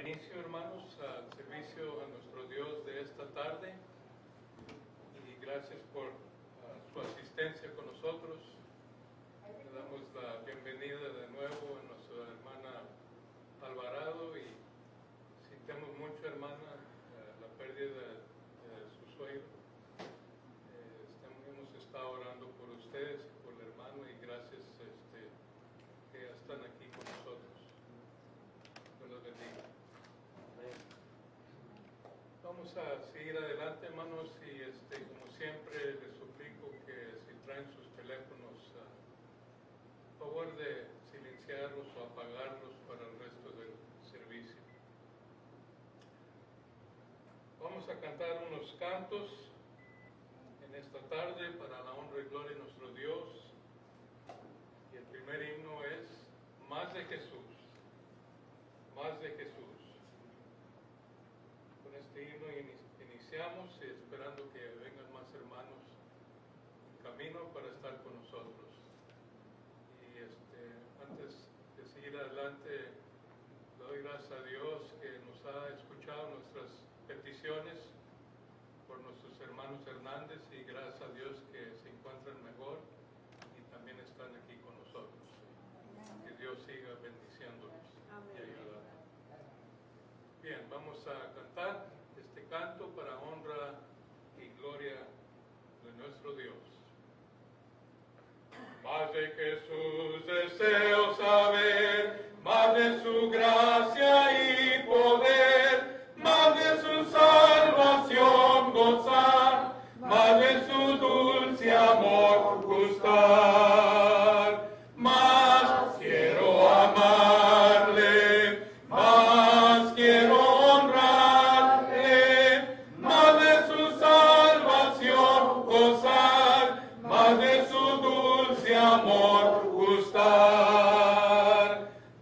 inicio, hermanos, al servicio a nuestro Dios de esta tarde y gracias por su asistencia con nosotros. Le damos la bienvenida de nuevo a nuestra hermana Alvarado y sentimos mucho, hermana, la pérdida de su suegro. Hemos estado orando por ustedes, por el hermano, y gracias que ya están aquí con nosotros. Dios los bendiga. Vamos a seguir adelante, hermanos, y como siempre les suplico que si traen sus teléfonos, por favor de silenciarlos o apagarlos para el resto del servicio. Vamos a cantar unos cantos en esta tarde para la honra y gloria de nuestro Dios. Y el primer himno es Más de Jesús, Más de Jesús. Con este himno iniciamos esperando que vengan más hermanos en camino para estar con nosotros. Y antes de seguir adelante, doy gracias a Dios que nos ha escuchado nuestras peticiones por nuestros hermanos Hernández, y gracias a Dios que se encuentran mejor y también están aquí con nosotros. Que Dios siga bendiciéndolos y ayudándonos. Bien, vamos a cantar este canto para honra y gloria de nuestro Dios. Más de Jesús deseo saber, más de su gracia y poder, más de su salvación gozar, más de su dulce amor gustar. Más quiero amarle, más quiero honrarle, más de su salvación gozar, más de su dulce amor gustar.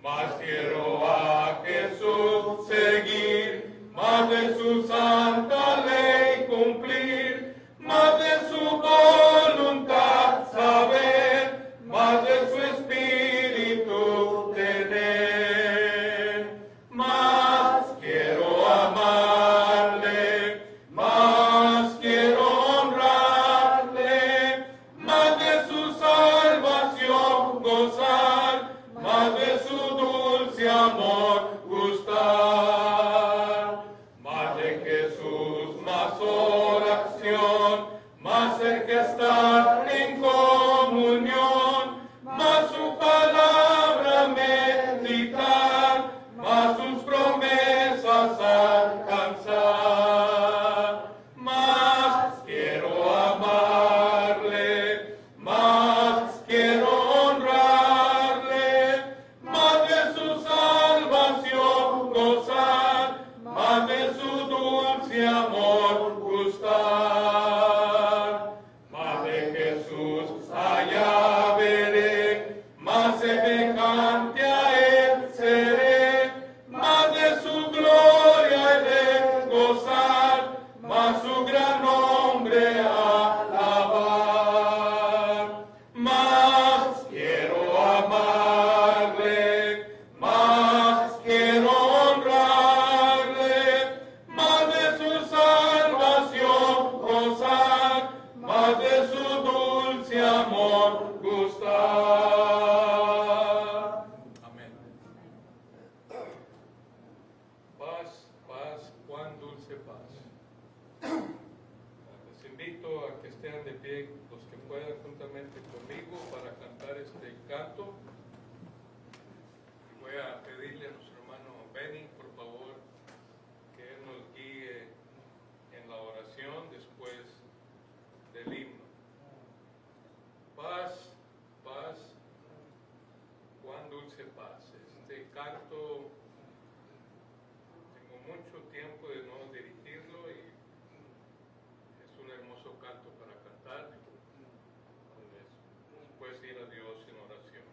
Más quiero a Jesús seguir, más de su santa ley cumplir, más de su voluntad saber, más de su espíritu tener. Más quiero amarle, más quiero honrarle, más de su salvación gozar, más de su dulce amor gustar. Más de Jesús, más oración, más el que estar en comunión, más su palabra meditar, más sus promesas alcanzar. Más quiero amarle, más quiero honrarle, más de su salvación gozar, más de su dulce amor gustar. Más de Jesús allá veré, más semejante a él seré, más de su gloria he de gozar, más su gran nombre alabar. Más quiero amarle, más quiero honrarle, más de su salvación gozar, más de su dulce amor gustar. Amén. Paz, paz, cuán dulce paz. Les invito a que estén de pie los que puedan juntamente conmigo para cantar este canto. Y voy a pedirle a nuestro hermano Benny, por favor, que él nos guíe en la oración después del himno. Paz, paz, cuán dulce paz. Este canto tengo mucho tiempo de no dirigirlo y es un hermoso canto para cantar. Después ir a Dios en oración.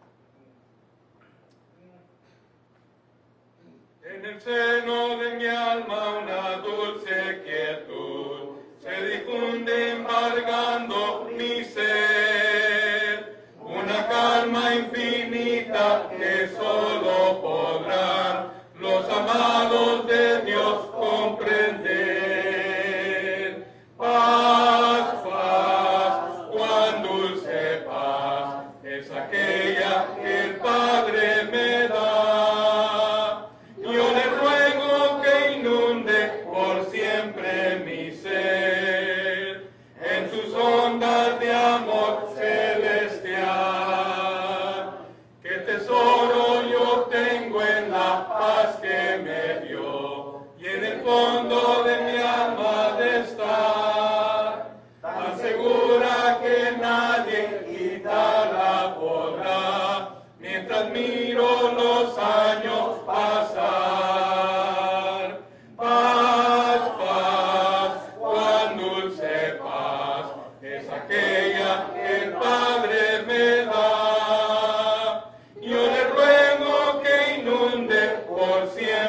En el seno de mi alma una dulce quietud se difunde embargando mi ser, una calma infinita que solo podrán los amados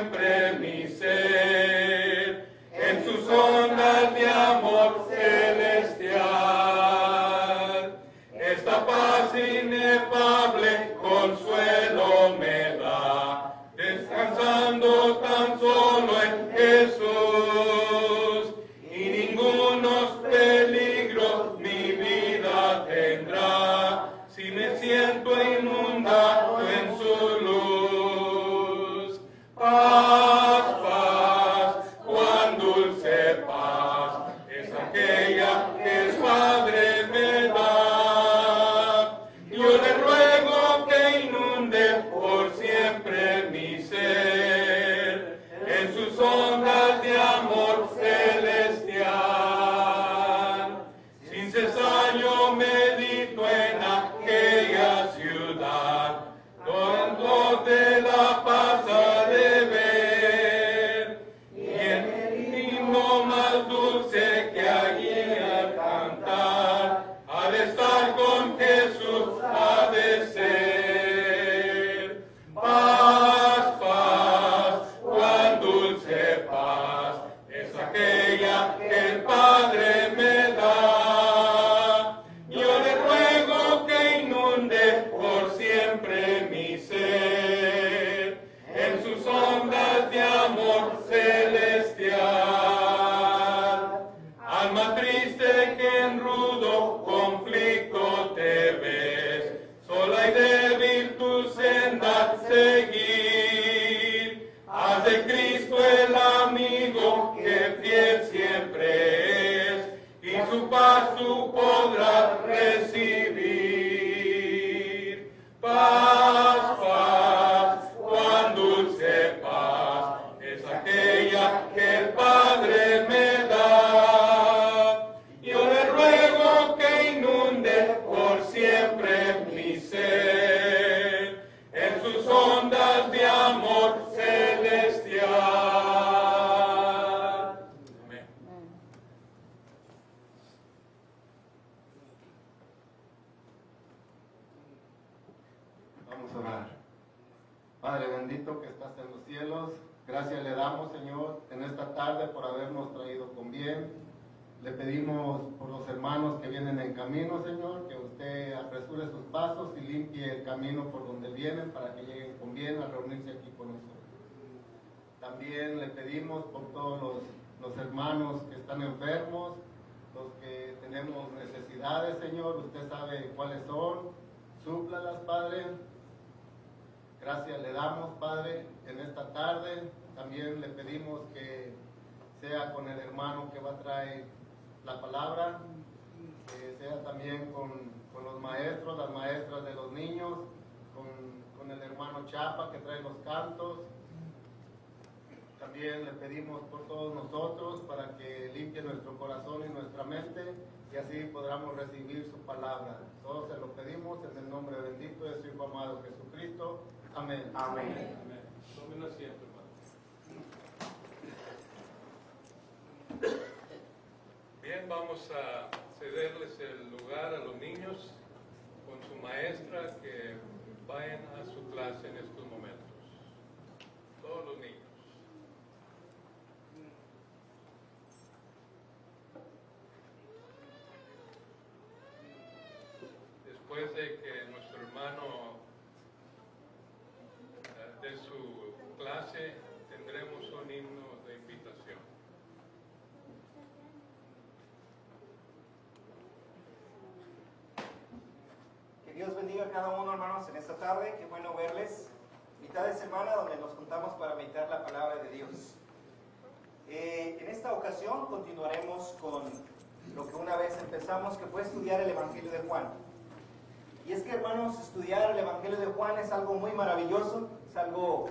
siempre mi ser, en sus ondas de amor celestial. Esta paz inefable consuelo me da, descansando tan solo en Jesús, y ningunos peligros mi vida tendrá, si me siento inundado en su luz. Paz, paz, cuán dulce paz, es aquella que el Padre me da. Yo le ruego que inunde por siempre mi ser, en sus ondas de amor celestial. Sin cesar yo medito en aquella ciudad, donde la paz ha de ver, y el himno más dulce que allí al cantar, al estar con Jesús ha de ser. Paz, paz, cuán dulce paz, es aquella que el Padre me da. Yo le ruego que inunde por siempre mi ser, en sus ondas de amor celestial. Alma triste que en rudo conflicto te ves, sola y débil tu senda seguir. Haz de Cristo el amigo que fiel siempre es, y su paz tú podrás recibir. Paz, paz, cuán dulce paz, es aquella que el Padre me da. Yo le ruego que inunde por siempre mi ser, en sus ondas de amor celestial. Amén. Vamos a orar. Padre bendito que estás en los cielos, gracias le damos, Señor, en esta tarde por habernos traído con bien. Le pedimos por los hermanos que vienen en camino, Señor, que usted apresure sus pasos y limpie el camino por donde vienen para que lleguen con bien a reunirse aquí con nosotros. También le pedimos por todos los hermanos que están enfermos, los que tenemos necesidades, Señor, usted sabe cuáles son, súplalas, Padre. Gracias le damos, Padre, en esta tarde. También le pedimos que sea con el hermano que va a traer la palabra, que sea también con los maestros, las maestras de los niños, con el hermano Chapa que trae los cantos. También le pedimos por todos nosotros para que limpie nuestro corazón y nuestra mente y así podamos recibir su palabra. Todos se lo pedimos en el nombre bendito de su Hijo amado Jesucristo. Amén. Amén. Amén. Tomen asiento, hermano. Bien, vamos a cederles el lugar a los niños con su maestra que vayan a su clase en estos momentos. Todos los niños. Después de que nuestro hermano de su clase, tendremos un himno de invitación. Que Dios bendiga a cada uno, hermanos, en esta tarde. Qué bueno verles. Mitad de semana donde nos juntamos para meditar la palabra de Dios. En esta ocasión continuaremos con lo que una vez empezamos, que fue estudiar el Evangelio de Juan. Y es que, hermanos, estudiar el Evangelio de Juan es algo muy maravilloso, es algo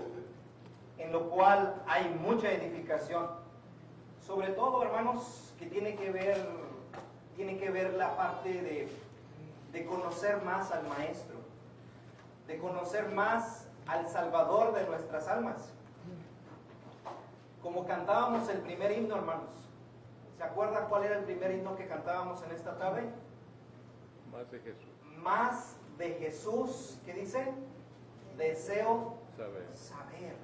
en lo cual hay mucha edificación. Sobre todo, hermanos, que tiene que ver la parte de conocer más al Maestro, de conocer más al Salvador de nuestras almas. Como cantábamos el primer himno, hermanos, ¿se acuerdan cuál era el primer himno que cantábamos en esta tarde? Más de Jesús. Más de Jesús, ¿qué dice? Deseo Saber. saber.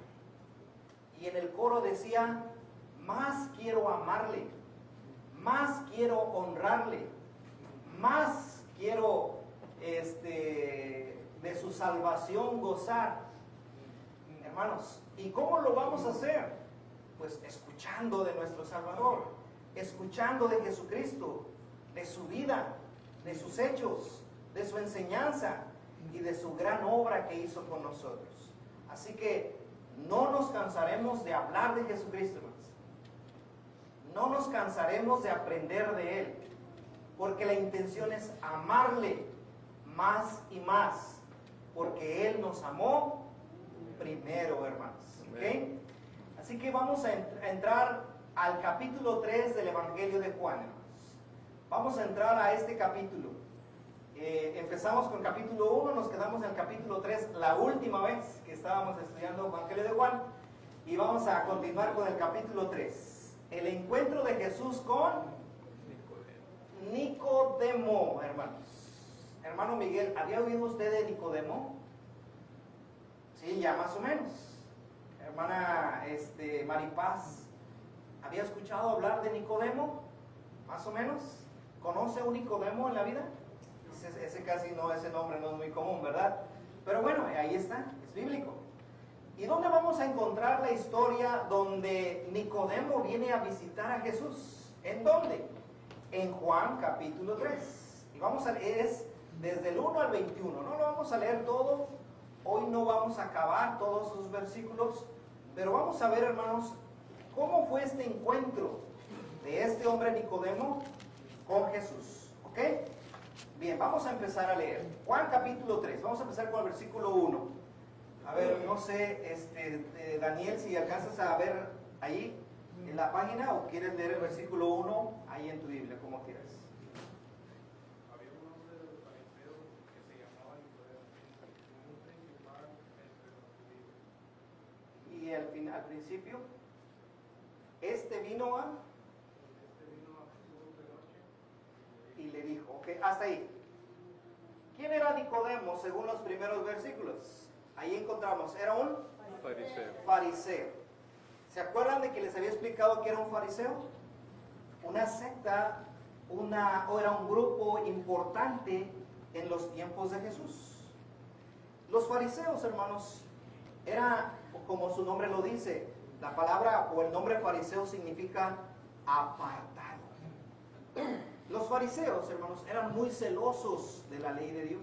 Y en el coro decía, más quiero amarle, más quiero honrarle, más quiero de su salvación gozar. Hermanos, ¿y cómo lo vamos a hacer? Pues escuchando de nuestro Salvador, escuchando de Jesucristo, de su vida, de sus hechos, de su enseñanza y de su gran obra que hizo con nosotros. Así que no nos cansaremos de hablar de Jesucristo, hermanos. No nos cansaremos de aprender de Él, porque la intención es amarle más y más, porque Él nos amó primero, hermanos. ¿Okay? Así que vamos a entrar al capítulo 3 del Evangelio de Juan, hermanos. Vamos a entrar a este capítulo. Empezamos con capítulo 1, nos quedamos en el capítulo 3 la última vez que estábamos estudiando el Evangelio de Juan, y vamos a continuar con el capítulo 3. El encuentro de Jesús con Nicodemo, hermanos. Hermano Miguel, ¿había oído usted de Nicodemo? Sí, ya más o menos. Hermana Maripaz, ¿había escuchado hablar de Nicodemo? Más o menos. ¿Conoce un Nicodemo en la vida? Ese casi no, ese nombre no es muy común, ¿verdad? Pero bueno, ahí está, es bíblico. ¿Y dónde vamos a encontrar la historia donde Nicodemo viene a visitar a Jesús? ¿En dónde? En Juan capítulo 3. Y vamos a leer, es desde el 1 al 21. No lo vamos a leer todo. Hoy no vamos a acabar todos sus versículos. Pero vamos a ver, hermanos, cómo fue este encuentro de este hombre Nicodemo con Jesús. ¿Ok? Bien, vamos a empezar a leer. Juan capítulo 3. Vamos a empezar con el versículo 1. A ver, no sé, Daniel, si alcanzas a ver ahí en la página o quieres leer el versículo 1 ahí en tu Biblia, como quieras. Había un hombre de los fariseos que se llamaba Nicodemo, un principal entre los judíos. Y al principio, vino a Jesús de noche y le dijo, ok, hasta ahí. ¿Quién era Nicodemo según los primeros versículos? Ahí encontramos, era un fariseo. ¿Se acuerdan de que les había explicado que era un fariseo? Una secta, o era un grupo importante en los tiempos de Jesús. Los fariseos, hermanos, era, como su nombre lo dice, la palabra o el nombre fariseo significa apartado. Los fariseos, hermanos, eran muy celosos de la ley de Dios.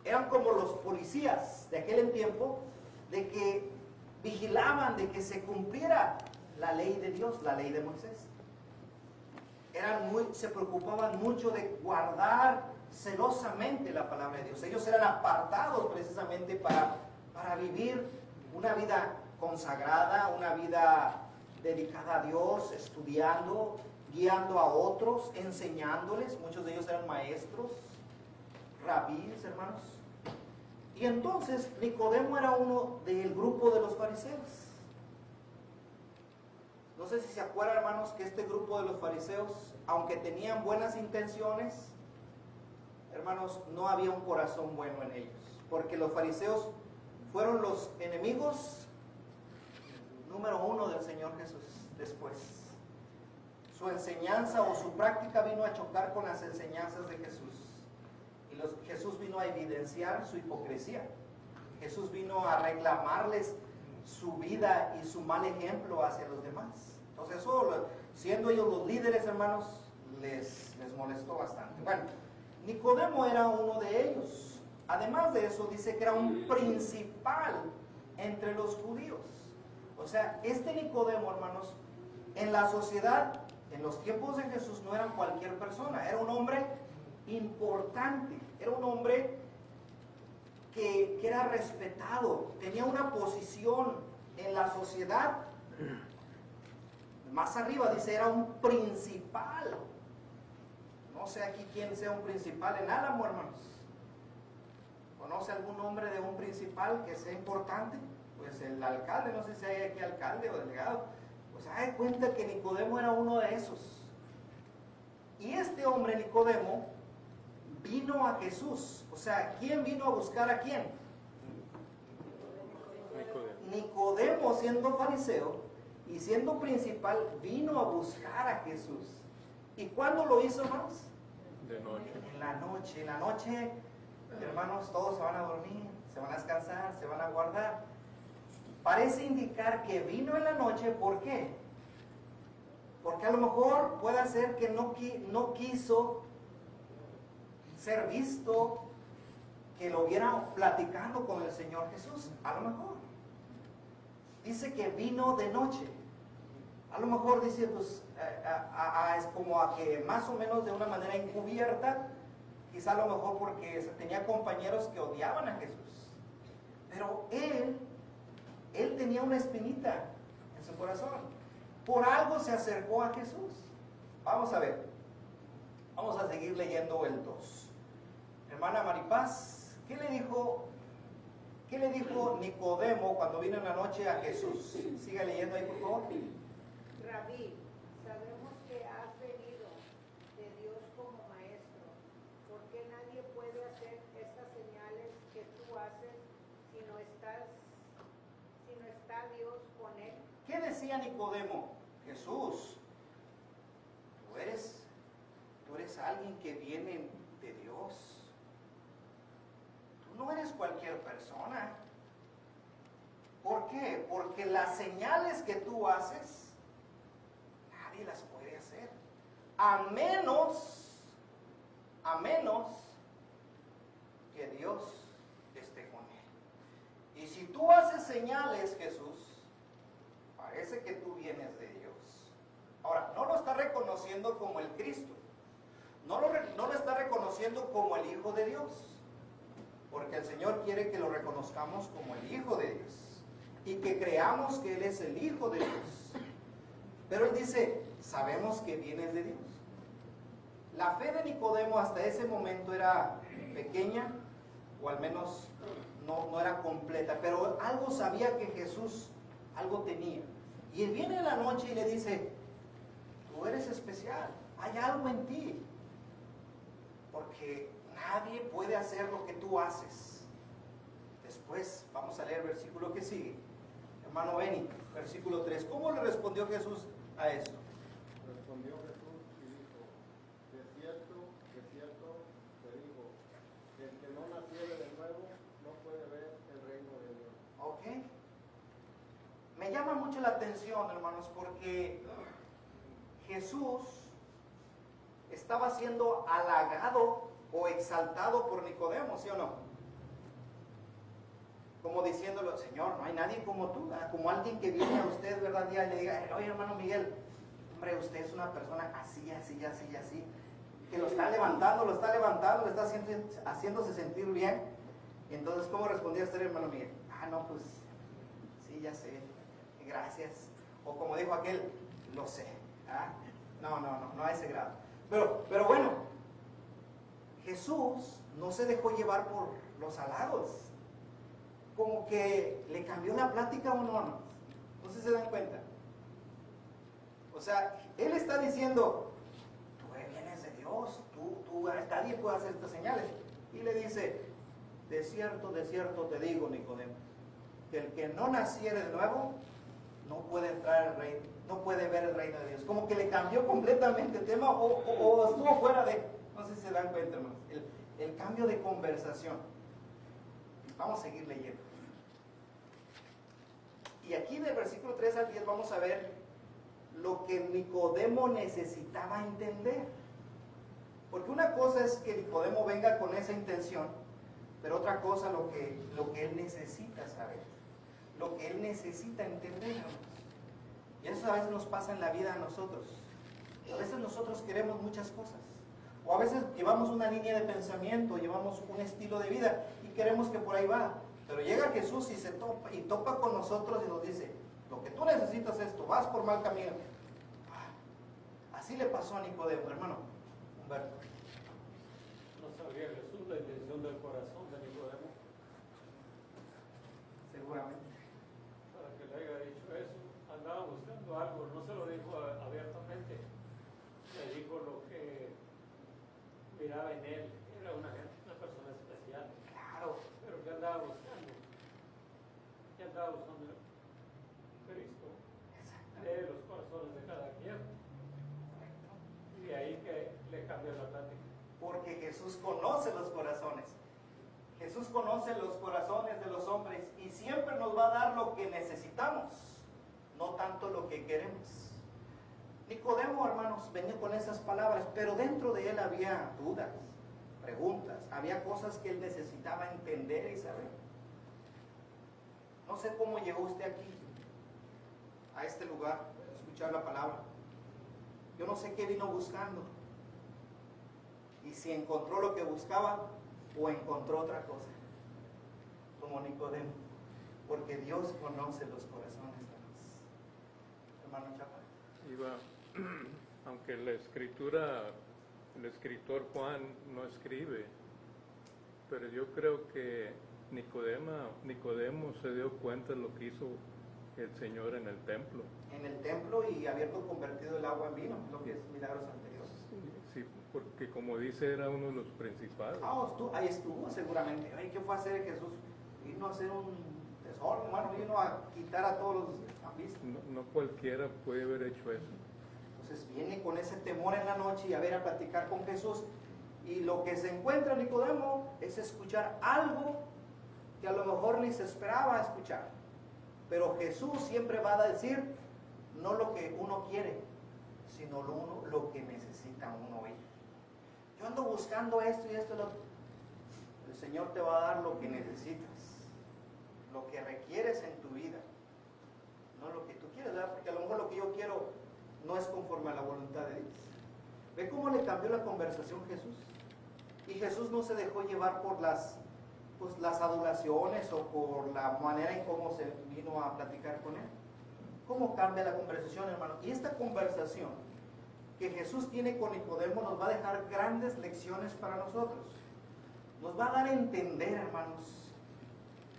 Eran como los policías de aquel tiempo, de que vigilaban de que se cumpliera la ley de Dios, la ley de Moisés. Se preocupaban mucho de guardar celosamente la palabra de Dios. Ellos eran apartados precisamente para vivir una vida consagrada, una vida dedicada a Dios, estudiando, guiando a otros, enseñándoles. Muchos de ellos eran maestros, rabíes, hermanos. Y entonces Nicodemo era uno del grupo de los fariseos. No sé si se acuerdan, hermanos, que este grupo de los fariseos, aunque tenían buenas intenciones, hermanos, no había un corazón bueno en ellos. Porque los fariseos fueron los enemigos número 1 del Señor Jesús después. Su enseñanza o su práctica vino a chocar con las enseñanzas de Jesús. Y Jesús vino a evidenciar su hipocresía. Jesús vino a reclamarles su vida y su mal ejemplo hacia los demás. Entonces eso, siendo ellos los líderes, hermanos, les molestó bastante. Bueno, Nicodemo era uno de ellos. Además de eso, dice que era un principal entre los judíos. O sea, este Nicodemo, hermanos, en la sociedad, en los tiempos de Jesús, no era cualquier persona. Era un hombre importante. Era un hombre que era respetado. Tenía una posición en la sociedad. Más arriba dice, era un principal. No sé aquí quién sea un principal en Álamo, hermanos. ¿Conoce algún nombre de un principal que sea importante? Pues el alcalde, no sé si hay aquí alcalde o delegado. Pues hay cuenta que Nicodemo era uno de esos. Y este hombre, Nicodemo, vino a Jesús. O sea, ¿quién vino a buscar a quién? Nicodemo siendo fariseo y siendo principal, vino a buscar a Jesús. ¿Y cuándo lo hizo, hermanos? De noche. En la noche, hermanos, todos se van a dormir, se van a descansar, se van a guardar. Parece indicar que vino en la noche, ¿por qué? Porque a lo mejor puede ser que no quiso ser visto, que lo vieran platicando con el Señor Jesús, a lo mejor. Dice que vino de noche. A lo mejor dice, pues, es como a que más o menos de una manera encubierta, quizá a lo mejor porque tenía compañeros que odiaban a Jesús. Pero él tenía una espinita en su corazón. Por algo se acercó a Jesús. Vamos a ver. Vamos a seguir leyendo el 2. Hermana Maripaz, ¿qué le dijo Nicodemo cuando vino en la noche a Jesús? Siga leyendo ahí, por favor. Rabí, sabemos que has venido de Dios como maestro, porque nadie puede hacer estas señales que tú haces si no está Dios con él. ¿Qué decía Nicodemo? Jesús, tú eres alguien que viene de Dios. Tú no eres cualquier persona. ¿Por qué? Porque las señales que tú haces, nadie las puede hacer. A menos que Dios esté con él. Y si tú haces señales, Jesús, parece que tú vienes de Dios. Ahora, no lo está reconociendo como el Cristo. No lo está reconociendo como el Hijo de Dios. Porque el Señor quiere que lo reconozcamos como el Hijo de Dios. Y que creamos que Él es el Hijo de Dios. Pero Él dice, sabemos que vienes de Dios. La fe de Nicodemo hasta ese momento era pequeña, o al menos no era completa, pero algo sabía que Jesús, algo tenía. Y él viene en la noche y le dice, tú eres especial, hay algo en ti, porque nadie puede hacer lo que tú haces. Después vamos a leer el versículo que sigue. Hermano Beni, versículo 3. ¿Cómo le respondió Jesús a esto? Respondió Jesús y dijo, de cierto te digo, el que no naciere de nuevo no puede ver el reino de Dios. Ok. Me llama mucho la atención, hermanos, porque Jesús estaba siendo halagado o exaltado por Nicodemo, ¿sí o no? Como diciéndole, Señor, no hay nadie como tú, ¿verdad? Como alguien que viene a usted, ¿verdad? Y le diga, oye, hermano Miguel, hombre, usted es una persona así, que lo está levantando, le está haciéndose sentir bien. Entonces, ¿cómo respondía usted, hermano Miguel? No, pues, sí, ya sé, gracias. O como dijo aquel, lo sé. No a ese grado. Pero bueno, Jesús no se dejó llevar por los halagos. Como que le cambió la plática o no sé si se dan cuenta. O sea, él está diciendo, tú vienes de Dios, nadie puede hacer estas señales. Y le dice, de cierto te digo, Nicodemo, que el que no naciere de nuevo no puede entrar al reino, no puede ver el reino de Dios. Como que le cambió completamente el tema o estuvo fuera de, no sé si se dan cuenta, hermanos, el cambio de conversación. Vamos a seguir leyendo. Y aquí del versículo 3 al 10 vamos a ver lo que Nicodemo necesitaba entender. Porque una cosa es que Nicodemo venga con esa intención, pero otra cosa lo que él necesita saber, lo que él necesita entender. Y eso a veces nos pasa en la vida a nosotros. A veces nosotros queremos muchas cosas. O a veces llevamos una línea de pensamiento, llevamos un estilo de vida y queremos que por ahí va. Pero llega Jesús y topa con nosotros y nos dice, lo que tú necesitas es esto, vas por mal camino. Así le pasó a Nicodemo, hermano Humberto. No sabía Jesús la intención del corazón de Nicodemo. Seguramente. Para que le haya dicho eso, andaba buscando algo, no se lo dijo abiertamente, le dijo lo que miraba en él, era una persona especial. Claro. Pero ¿qué andaba buscando? ¿Qué andaba buscando? lo que necesitamos, no tanto lo que queremos. Nicodemo, hermanos, venía con esas palabras, pero dentro de él había dudas, preguntas, había cosas que él necesitaba entender y saber. No sé cómo llegó usted aquí, a este lugar, a escuchar la palabra. Yo no sé qué vino buscando. Y si encontró lo que buscaba o encontró otra cosa. Como Nicodemo. Porque Dios conoce los corazones de los. Hermano Chapa. Aunque la escritura, el escritor Juan no escribe, pero yo creo que Nicodemo se dio cuenta de lo que hizo el Señor en el templo. En el templo y habiendo convertido el agua en vino, lo que es milagros anteriores. Sí, porque como dice, era uno de los principales. Ahí estuvo seguramente. Ay, ¿qué fue a hacer Jesús? Vino a hacer un desorden, hermano, vino a quitar a todos los ambistas. No cualquiera puede haber hecho eso. Entonces viene con ese temor en la noche y a platicar con Jesús. Y lo que se encuentra Nicodemo es escuchar algo que a lo mejor ni se esperaba escuchar. Pero Jesús siempre va a decir no lo que uno quiere, sino lo que necesita uno oír. Yo ando buscando esto y esto y lo otro. El Señor te va a dar lo que necesitas, lo que requieres en tu vida, no lo que tú quieres, ¿verdad? Porque a lo mejor lo que yo quiero no es conforme a la voluntad de Dios. ¿Ve cómo le cambió la conversación Jesús? Y Jesús no se dejó llevar por las adulaciones o por la manera en cómo se vino a platicar con él. ¿Cómo cambia la conversación, hermano? Y esta conversación que Jesús tiene con Nicodemo nos va a dejar grandes lecciones para nosotros. Nos va a dar a entender, hermanos,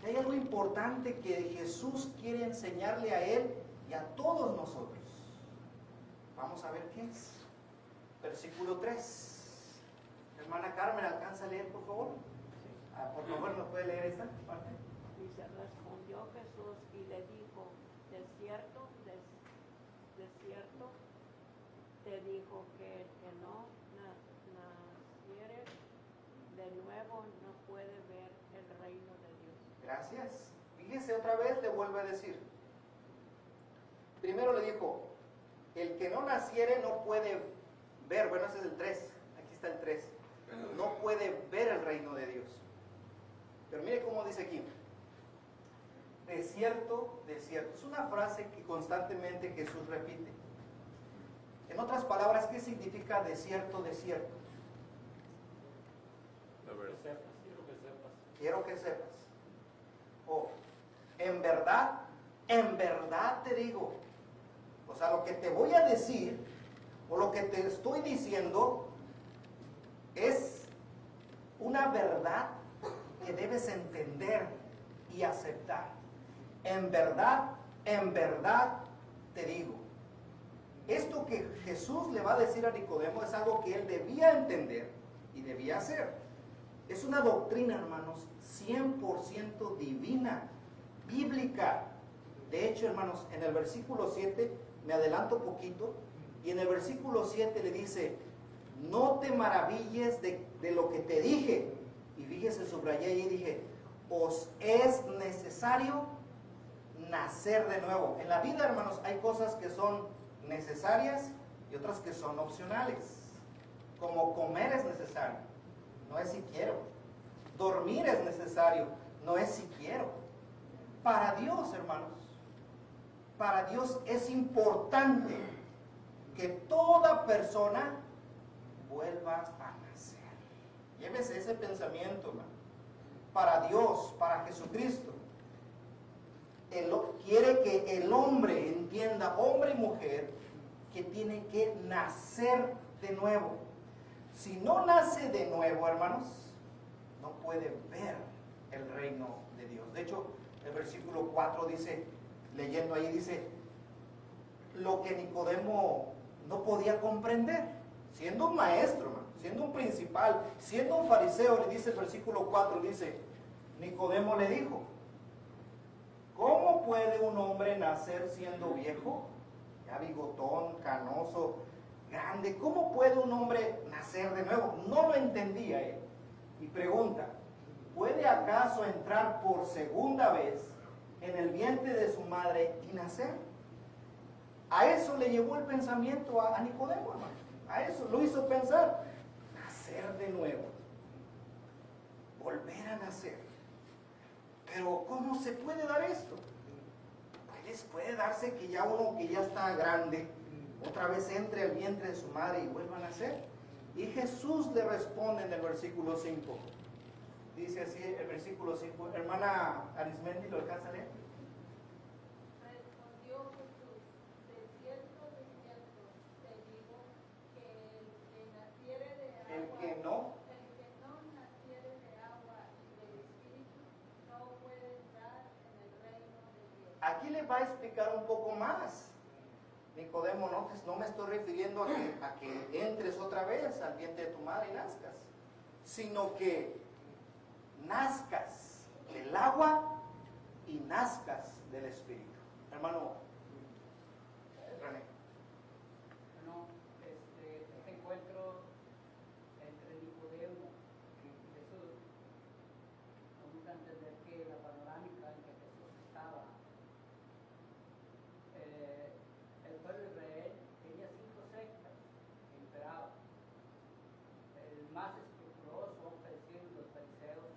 que hay algo importante que Jesús quiere enseñarle a él y a todos nosotros. Vamos a ver qué es. Versículo 3. Hermana Carmen, ¿alcanza a leer, por favor? Por favor, ¿nos puede leer esta parte? Dice, respondió Jesús y le dijo, de cierto, te dijo que el que no naciere de nuevo no puede ver el reino de Dios. Gracias. Fíjese, otra vez le vuelve a decir. Primero le dijo, el que no naciere no puede ver, bueno, ese es el 3, aquí está el 3, no puede ver el reino de Dios. Pero mire cómo dice aquí, de cierto, es una frase que constantemente Jesús repite. En otras palabras, ¿qué significa de cierto, de cierto? A ver. Quiero que sepas. O, en verdad te digo. O sea, lo que te voy a decir, o lo que te estoy diciendo, es una verdad que debes entender y aceptar. En verdad te digo. Esto que Jesús le va a decir a Nicodemo es algo que él debía entender y debía hacer. Es una doctrina, hermanos, 100% divina, bíblica. De hecho, hermanos, en el versículo 7, me adelanto un poquito, y en el versículo 7 le dice, no te maravilles de lo que te dije. Y fíjese, subrayé y dije, os es necesario nacer de nuevo. En la vida, hermanos, hay cosas que son necesarias y otras que son opcionales. Como comer es necesario, no es si quiero. Dormir es necesario, no es si quiero. Para Dios, hermanos, para Dios es importante que toda persona vuelva a nacer. Llévese ese pensamiento, hermano. Para Dios, para Jesucristo, Él quiere que el hombre entienda, hombre y mujer, que tiene que nacer de nuevo. Si no nace de nuevo, hermanos, no puede ver el reino de Dios. De hecho, el versículo 4 dice, leyendo ahí, dice, lo que Nicodemo no podía comprender, siendo un maestro, hermano, siendo un principal, siendo un fariseo, le dice el versículo 4, dice, Nicodemo le dijo, ¿cómo puede un hombre nacer siendo viejo? Ya bigotón, canoso, grande, ¿cómo puede un hombre nacer de nuevo? No lo entendía él. Y pregunta, ¿puede acaso entrar por segunda vez en el vientre de su madre y nacer. A eso le llevó el pensamiento a Nicodemo, hermano. A eso lo hizo pensar. Nacer de nuevo. Volver a nacer. Pero ¿cómo se puede dar esto? Pues puede darse que ya uno que ya está grande, otra vez entre al vientre de su madre y vuelva a nacer. Y Jesús le responde en el versículo 5. Dice así el versículo 5. Hermana Arismendi, ¿lo alcanza a leer? Respondió Jesús, de cierto, te digo, que el que naciere de agua, El que no naciere de agua y del Espíritu, no puede entrar en el reino de Dios. Aquí le va a explicar un poco más. Nicodemo, no me estoy refiriendo a que entres otra vez al vientre de tu madre y nazcas, sino que nazcas del agua y nazcas del Espíritu. Hermano René. Bueno, este encuentro entre Nicodemo y Jesús nos da a entender que la panorámica en que Jesús estaba, el pueblo de Israel tenía 5 sectas que imperaban. El más escrupuloso fue los fariseos.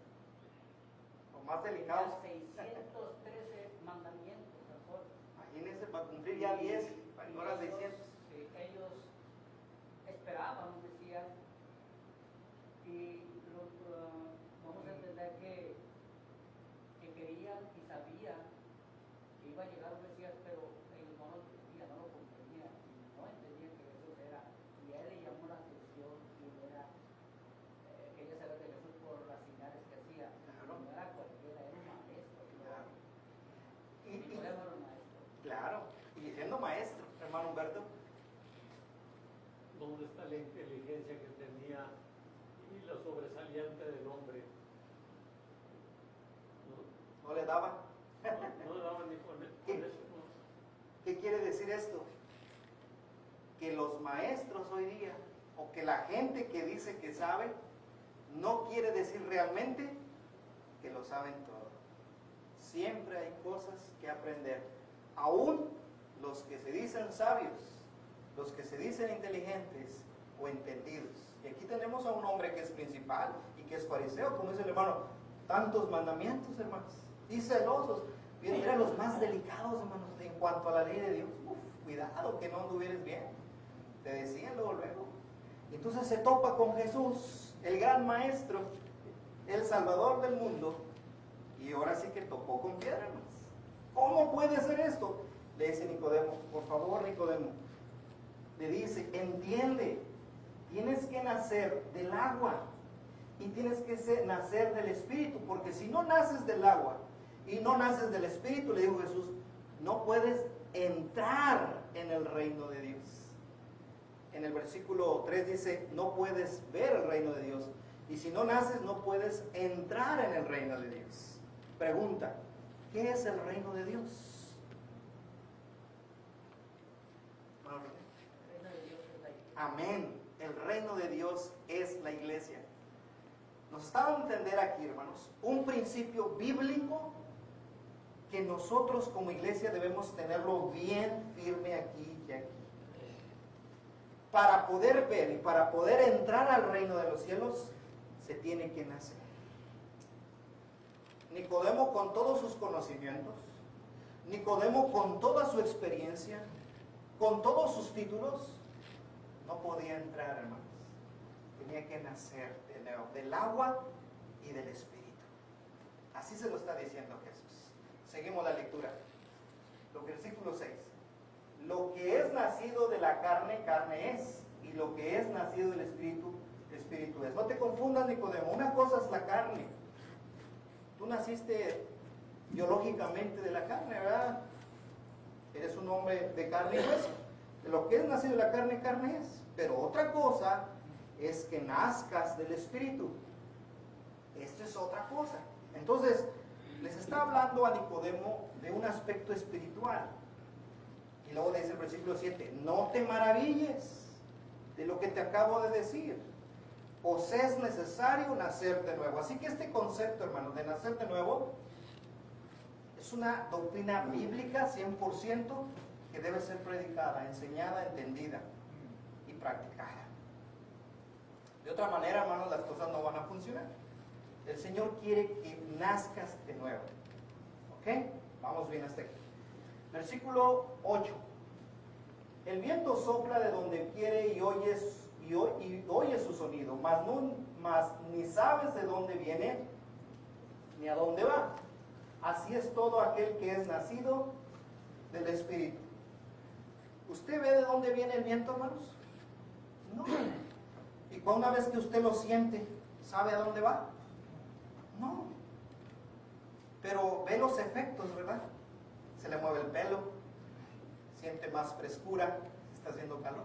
Los más delicados. 613 mandamientos. Imagínense, para cumplir ya 10, ahora 600. Ellos esperaban un Mesías y vamos a entender que querían y sabían que iba a llegar un Mesías, pero ellos no lo entendían, no lo comprendían, no entendían que Jesús era. Y a él le llamó la atención quién era. Quería saber de Jesús por las señales que hacía. No era cualquiera, era un maestro. Claro. Nicodemo era un maestro. Claro, y siendo maestro, hermano Humberto. ¿Dónde está la inteligencia que tenía y lo sobresaliente del hombre? No le daba. No daba ni con eso. No. ¿Qué quiere decir esto? Que los maestros hoy día, o que la gente que dice que sabe, no quiere decir realmente que lo saben todo. Siempre hay cosas que aprender. Aún los que se dicen sabios, los que se dicen inteligentes o entendidos. Y aquí tenemos a un hombre que es principal y que es fariseo, como dice el hermano, tantos mandamientos, hermanos, y celosos. Eran los más delicados, hermanos, en cuanto a la ley de Dios. Uf, cuidado que no anduvieres bien. Te decían luego. Entonces se topa con Jesús, el gran maestro, el salvador del mundo, y ahora sí que tocó con piedra, hermanos. ¿Cómo puede ser esto? Le dice Nicodemo, por favor, Nicodemo. Le dice, entiende, tienes que nacer del agua y tienes que nacer del Espíritu, porque si no naces del agua y no naces del Espíritu, le dijo Jesús, no puedes entrar en el reino de Dios. En el versículo 3 dice, no puedes ver el reino de Dios. Y si no naces, no puedes entrar en el reino de Dios. Pregunta, ¿qué es el reino de Dios? Amén. El reino de Dios es la iglesia. Nos está dando a entender aquí, hermanos, un principio bíblico que nosotros como iglesia debemos tenerlo bien firme aquí y aquí. Para poder ver y para poder entrar al reino de los cielos, se tiene que nacer. Nicodemo con todos sus conocimientos, Nicodemo con toda su experiencia, con todos sus títulos, no podía entrar, hermanos. Tenía que nacer de nuevo, del agua y del Espíritu. Así se lo está diciendo Jesús. Seguimos la lectura. Los versículos 6. Lo que es nacido de la carne, carne es. Y lo que es nacido del Espíritu, Espíritu es. No te confundas, Nicodemo. Una cosa es la carne. Tú naciste biológicamente de la carne, ¿verdad? Eres un hombre de carne y hueso. De lo que es nacido de la carne, carne es. Pero otra cosa es que nazcas del Espíritu. Esto es otra cosa. Entonces, les está hablando a Nicodemo de un aspecto espiritual. Y luego dice el versículo 7, no te maravilles de lo que te acabo de decir. Os es necesario nacer de nuevo. Así que este concepto, hermanos, de nacer de nuevo, Es una doctrina bíblica 100% que debe ser predicada, enseñada, entendida y practicada. De otra manera, hermanos, las cosas no van a funcionar. El Señor quiere que nazcas de nuevo. ¿Ok? Vamos bien hasta aquí. Versículo 8. El viento sopla de donde quiere y oye su sonido, mas ni sabes de dónde viene ni a dónde va. Así es todo aquel que es nacido del Espíritu. ¿Usted ve de dónde viene el viento, hermanos? No. Y cuando una vez que usted lo siente, ¿sabe a dónde va? No. Pero ve los efectos, ¿verdad? Se le mueve el pelo, siente más frescura, está haciendo calor.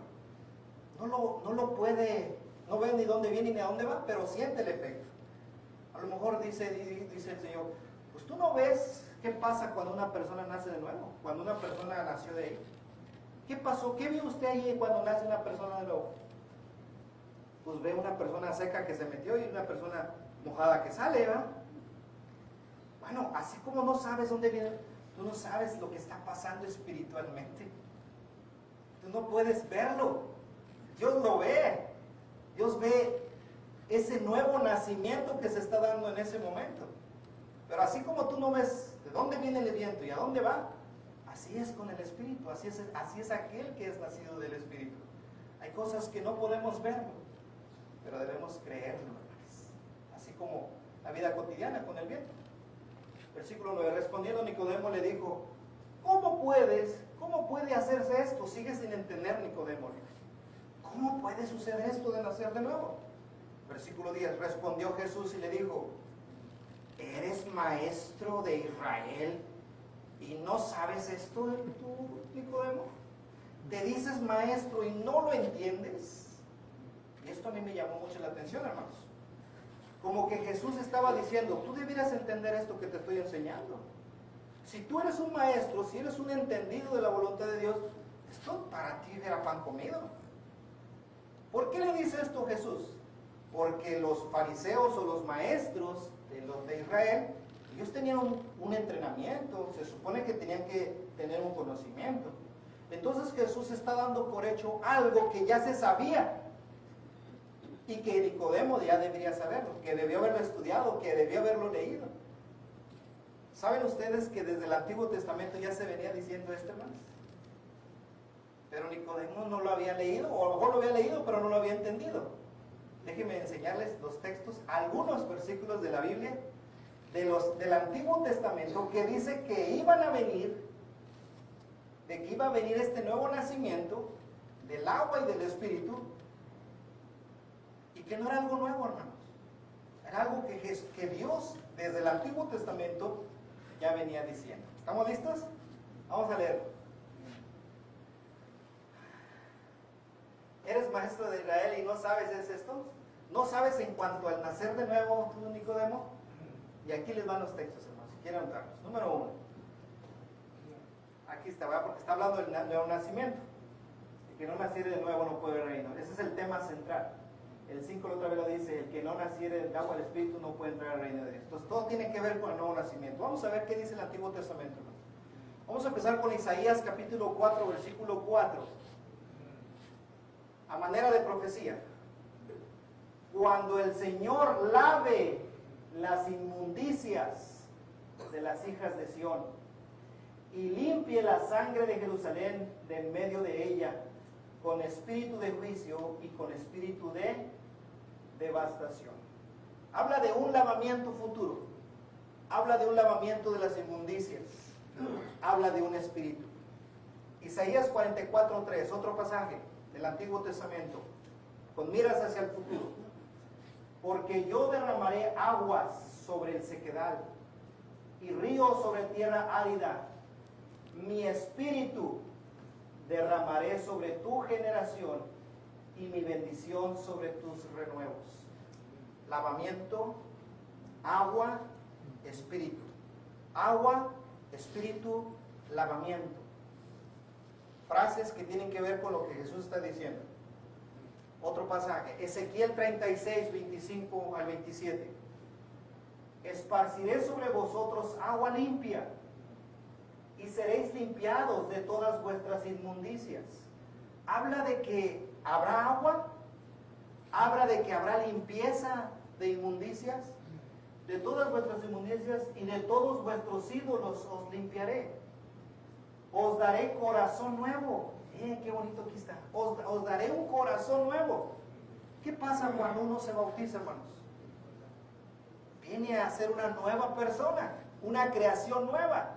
No lo puede, no ve ni dónde viene ni a dónde va, pero siente el efecto. A lo mejor dice el Señor, pues tú no ves qué pasa cuando una persona nace de nuevo, cuando una persona nació de ahí. ¿Qué pasó? ¿Qué vio usted ahí cuando nace una persona de nuevo? Pues ve una persona seca que se metió y una persona mojada que sale, ¿verdad? Bueno, así como no sabes dónde viene, tú no sabes lo que está pasando espiritualmente. Tú no puedes verlo. Dios lo ve. Dios ve ese nuevo nacimiento que se está dando en ese momento. Pero así como tú no ves de dónde viene el viento y a dónde va, así es con el Espíritu, así es aquel que es nacido del Espíritu. Hay cosas que no podemos verlo, pero debemos creerlo, hermanos. Así como la vida cotidiana con el viento. Versículo 9, respondiendo Nicodemo le dijo, ¿cómo puede hacerse esto? Sigue sin entender Nicodemo. ¿Cómo puede suceder esto de nacer de nuevo? Versículo 10, respondió Jesús y le dijo, ¿eres maestro de Israel y no sabes esto tú, Nicodemo? ¿Te dices maestro y no lo entiendes? Y esto a mí me llamó mucho la atención, hermanos. Como que Jesús estaba diciendo, tú debieras entender esto que te estoy enseñando. Si tú eres un maestro, si eres un entendido de la voluntad de Dios, esto para ti era pan comido. ¿Por qué le dice esto Jesús? Porque los fariseos o los maestros de Israel, ellos tenían un entrenamiento, se supone que tenían que tener un conocimiento. Entonces Jesús está dando por hecho algo que ya se sabía y que Nicodemo ya debería saberlo, que debió haberlo estudiado, que debió haberlo leído. ¿Saben ustedes que desde el Antiguo Testamento ya se venía diciendo esto, hermanos? Pero Nicodemo no lo había leído, o a lo mejor lo había leído, pero no lo había entendido. Déjenme enseñarles los textos, algunos versículos de la Biblia, del Antiguo Testamento, que dice que iban a venir, de que iba a venir este nuevo nacimiento del agua y del Espíritu, y que no era algo nuevo, hermanos. Era algo que Dios, desde el Antiguo Testamento, ya venía diciendo. ¿Estamos listos? Vamos a leer. ¿Eres maestro de Israel y no sabes esto? ¿No sabes en cuanto al nacer de nuevo, tú, Nicodemo? Y aquí les van los textos, hermanos, si quieren anotarlos. Número 1. Aquí está, ¿verdad? Porque está hablando del nuevo nacimiento. El que no naciere de nuevo no puede ver el reino. Ese es el tema central. El 5 otra vez lo dice, el que no naciere del agua del Espíritu no puede entrar al reino de Dios. Entonces todo tiene que ver con el nuevo nacimiento. Vamos a ver qué dice el Antiguo Testamento, hermanos. Vamos a empezar con Isaías capítulo 4, versículo 4. A manera de profecía. Cuando el Señor lave las inmundicias de las hijas de Sión y limpie la sangre de Jerusalén de en medio de ella, con espíritu de juicio y con espíritu de devastación. Habla de un lavamiento futuro. Habla de un lavamiento de las inmundicias. Habla de un espíritu. Isaías 44:3, otro pasaje del Antiguo Testamento, con miras hacia el futuro. Porque yo derramaré aguas sobre el sequedal y ríos sobre tierra árida. Mi espíritu derramaré sobre tu generación y mi bendición sobre tus renuevos. Lavamiento, agua, espíritu. Agua, espíritu, lavamiento. Frases que tienen que ver con lo que Jesús está diciendo. Otro pasaje, Ezequiel 36, 25 al 27. Esparciré sobre vosotros agua limpia y seréis limpiados de todas vuestras inmundicias. Habla de que habrá agua, habla de que habrá limpieza de inmundicias, de todas vuestras inmundicias y de todos vuestros ídolos os limpiaré. Os daré corazón nuevo. Qué bonito aquí está. Os daré un corazón nuevo. ¿Qué pasa cuando uno se bautiza, hermanos? Viene a ser una nueva persona, una creación nueva.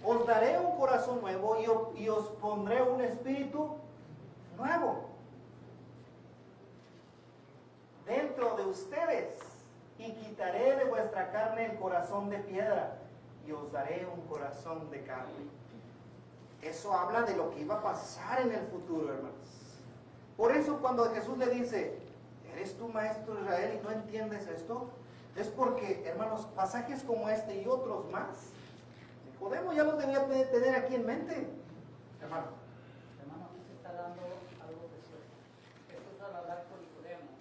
Os daré un corazón nuevo y os pondré un espíritu nuevo dentro de ustedes, y quitaré de vuestra carne el corazón de piedra y os daré un corazón de carne. Eso habla de lo que iba a pasar en el futuro, hermanos. Por eso cuando Jesús le dice, ¿eres tú maestro de Israel y no entiendes esto? Es porque, hermanos, pasajes como este y otros más, Nicodemo ya los debía tener aquí en mente. Hermano. Hermano, aquí se está dando algo precioso. Jesús, al hablar con Nicodemo,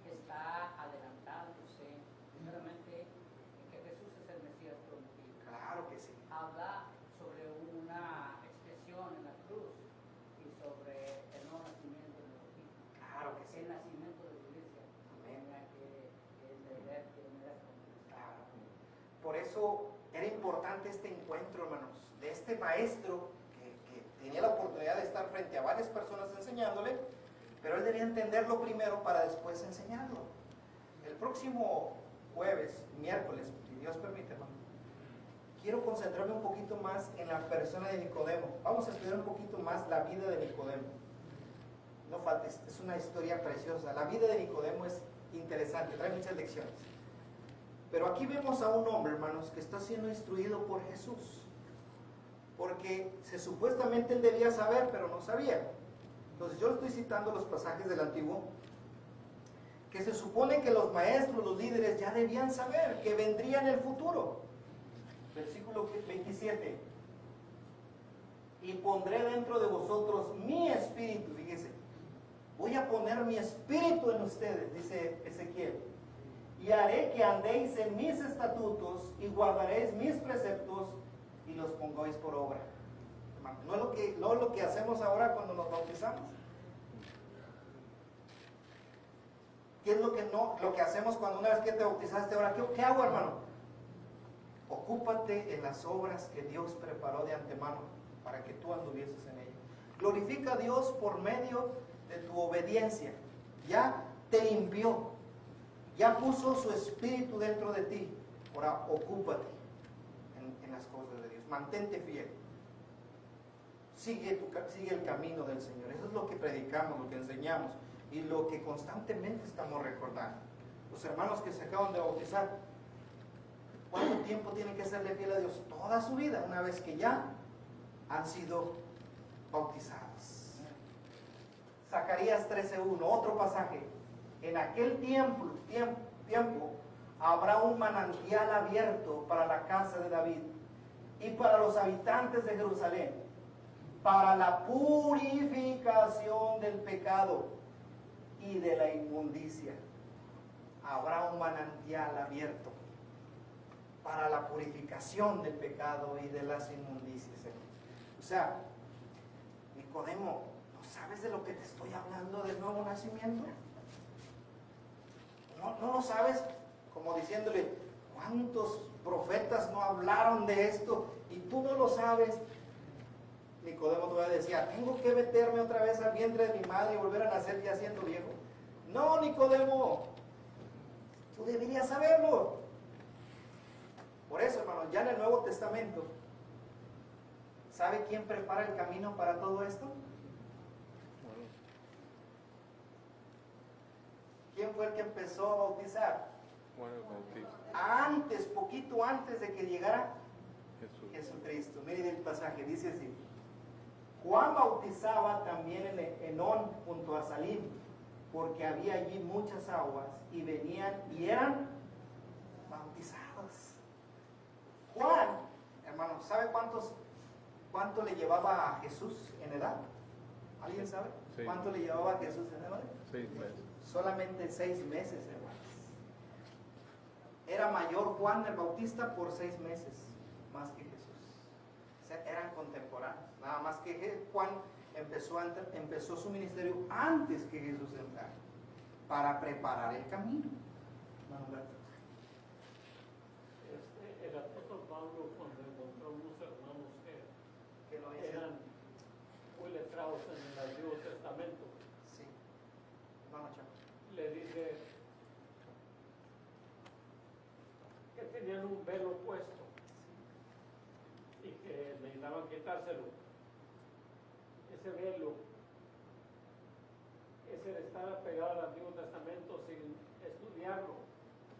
está adelantándose primeramente en que Jesús es el Mesías prometido. Claro que sí. Habla sobre una expresión en la cruz y sobre el nuevo nacimiento de los hijos. Claro que sí. El nacimiento de la iglesia. Amén. Que es de ver que merezca. Claro. Por eso era importante este encuentro, hermanos, de este maestro que tenía la oportunidad de estar frente a varias personas enseñándole, pero él debía entenderlo primero para después enseñarlo. El próximo jueves, miércoles, si Dios permite, hermano, quiero concentrarme un poquito más en la persona de Nicodemo. Vamos a estudiar un poquito más la vida de Nicodemo. No faltes, es una historia preciosa. La vida de Nicodemo es interesante, trae muchas lecciones. Pero aquí vemos a un hombre, hermanos, que está siendo instruido por Jesús. Porque supuestamente él debía saber, pero no sabía. Entonces yo estoy citando los pasajes del Antiguo, que se supone que los maestros, los líderes ya debían saber que vendría en el futuro. Versículo 27. Y pondré dentro de vosotros mi espíritu, fíjese. Voy a poner mi espíritu en ustedes, dice Ezequiel. Y haré que andéis en mis estatutos y guardaréis mis preceptos y los pongáis por obra. No es lo que hacemos ahora cuando nos bautizamos. ¿Qué es lo que hacemos cuando una vez que te bautizaste? Ahora, ¿qué hago, hermano? Ocúpate en las obras que Dios preparó de antemano para que tú anduvieses en ellas. Glorifica a Dios por medio de tu obediencia. Ya te limpió. Ya puso su espíritu dentro de ti. Ahora ocúpate en las cosas de Dios. Mantente fiel. Sigue el camino del Señor. Eso es lo que predicamos, lo que enseñamos y lo que constantemente estamos recordando. Los hermanos que se acaban de bautizar, ¿cuánto tiempo tienen que serle fiel a Dios? Toda su vida, una vez que ya han sido bautizados. Zacarías 13:1, otro pasaje. En aquel tiempo habrá un manantial abierto para la casa de David y para los habitantes de Jerusalén, para la purificación del pecado y de la inmundicia. Habrá un manantial abierto para la purificación del pecado y de las inmundicias. O sea, Nicodemo, ¿no sabes de lo que te estoy hablando del nuevo nacimiento? ¿No lo sabes? Como diciéndole, ¿cuántos profetas no hablaron de esto y tú no lo sabes? Nicodemo todavía decía, ¿tengo que meterme otra vez al vientre de mi madre y volver a nacer ya siendo viejo? No, Nicodemo, tú deberías saberlo. Por eso, hermanos, ya en el Nuevo Testamento, ¿sabe quién prepara el camino para todo esto? ¿Quién fue el que empezó a bautizar? Juan el Bautista. Antes, poquito antes de que llegara Jesús. Jesucristo. Miren el pasaje, dice así. Juan bautizaba también en Enón junto a Salim, porque había allí muchas aguas y venían y eran bautizados. Juan, hermano, ¿sabe cuánto le llevaba a Jesús en edad? ¿Alguien sabe? Sí. ¿Cuánto le llevaba a Jesús en edad? 6 meses. Solamente 6 meses, hermanos. Era mayor Juan el Bautista por 6 meses, más que Jesús. sea, eran contemporáneos. Nada más que Juan empezó su ministerio antes que Jesús entrara, para preparar el camino. El apóstol Pablo, cuando encontró unos hermanos Que no eran muy letrados en el Antiguo Testamento, Sí. Vamos, Chaco. le dice que tenían un velo puesto y que necesitaban quitárselo. Ese velo es el estar apegado al Antiguo Testamento sin estudiarlo,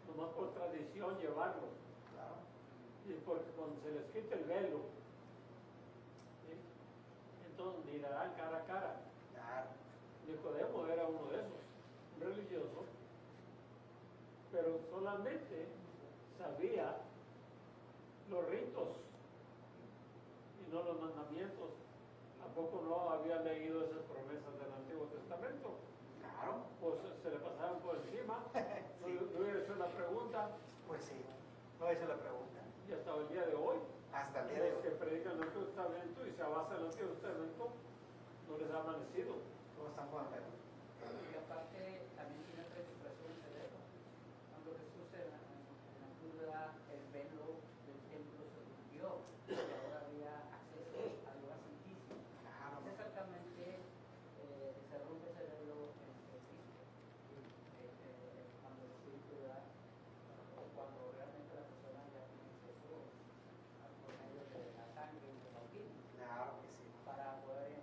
nomás por tradición llevarlo. Claro. Y porque cuando se les quita el velo, ¿sí? Entonces mirarán cara a cara. Claro. Nicodemo era uno de esos, un religioso, pero solamente sabía los ritos y no los mandamientos. Tampoco no había leído esas promesas del Antiguo Testamento. Claro. Pues se le pasaron por encima. Sí. No hubiera hecho la pregunta. Pues sí. No hice la pregunta. Y hasta el día de hoy, Hasta el día de los hoy. que predican el Antiguo Testamento y se abasan en el Antiguo Testamento, no les ha amanecido. ¿Cómo están, Juan Pedro? Y aparte también tiene otra expresión de eso. Cuando Jesús en la cruz el velo del templo se rompió y ahora había acceso al lugar santísimo. Claro. Es exactamente, se rompe ese velo en Cristo. Cuando el Espíritu da, o cuando realmente la persona ya tiene acceso por medio de la sangre y del bautismo, Claro que sí. para poder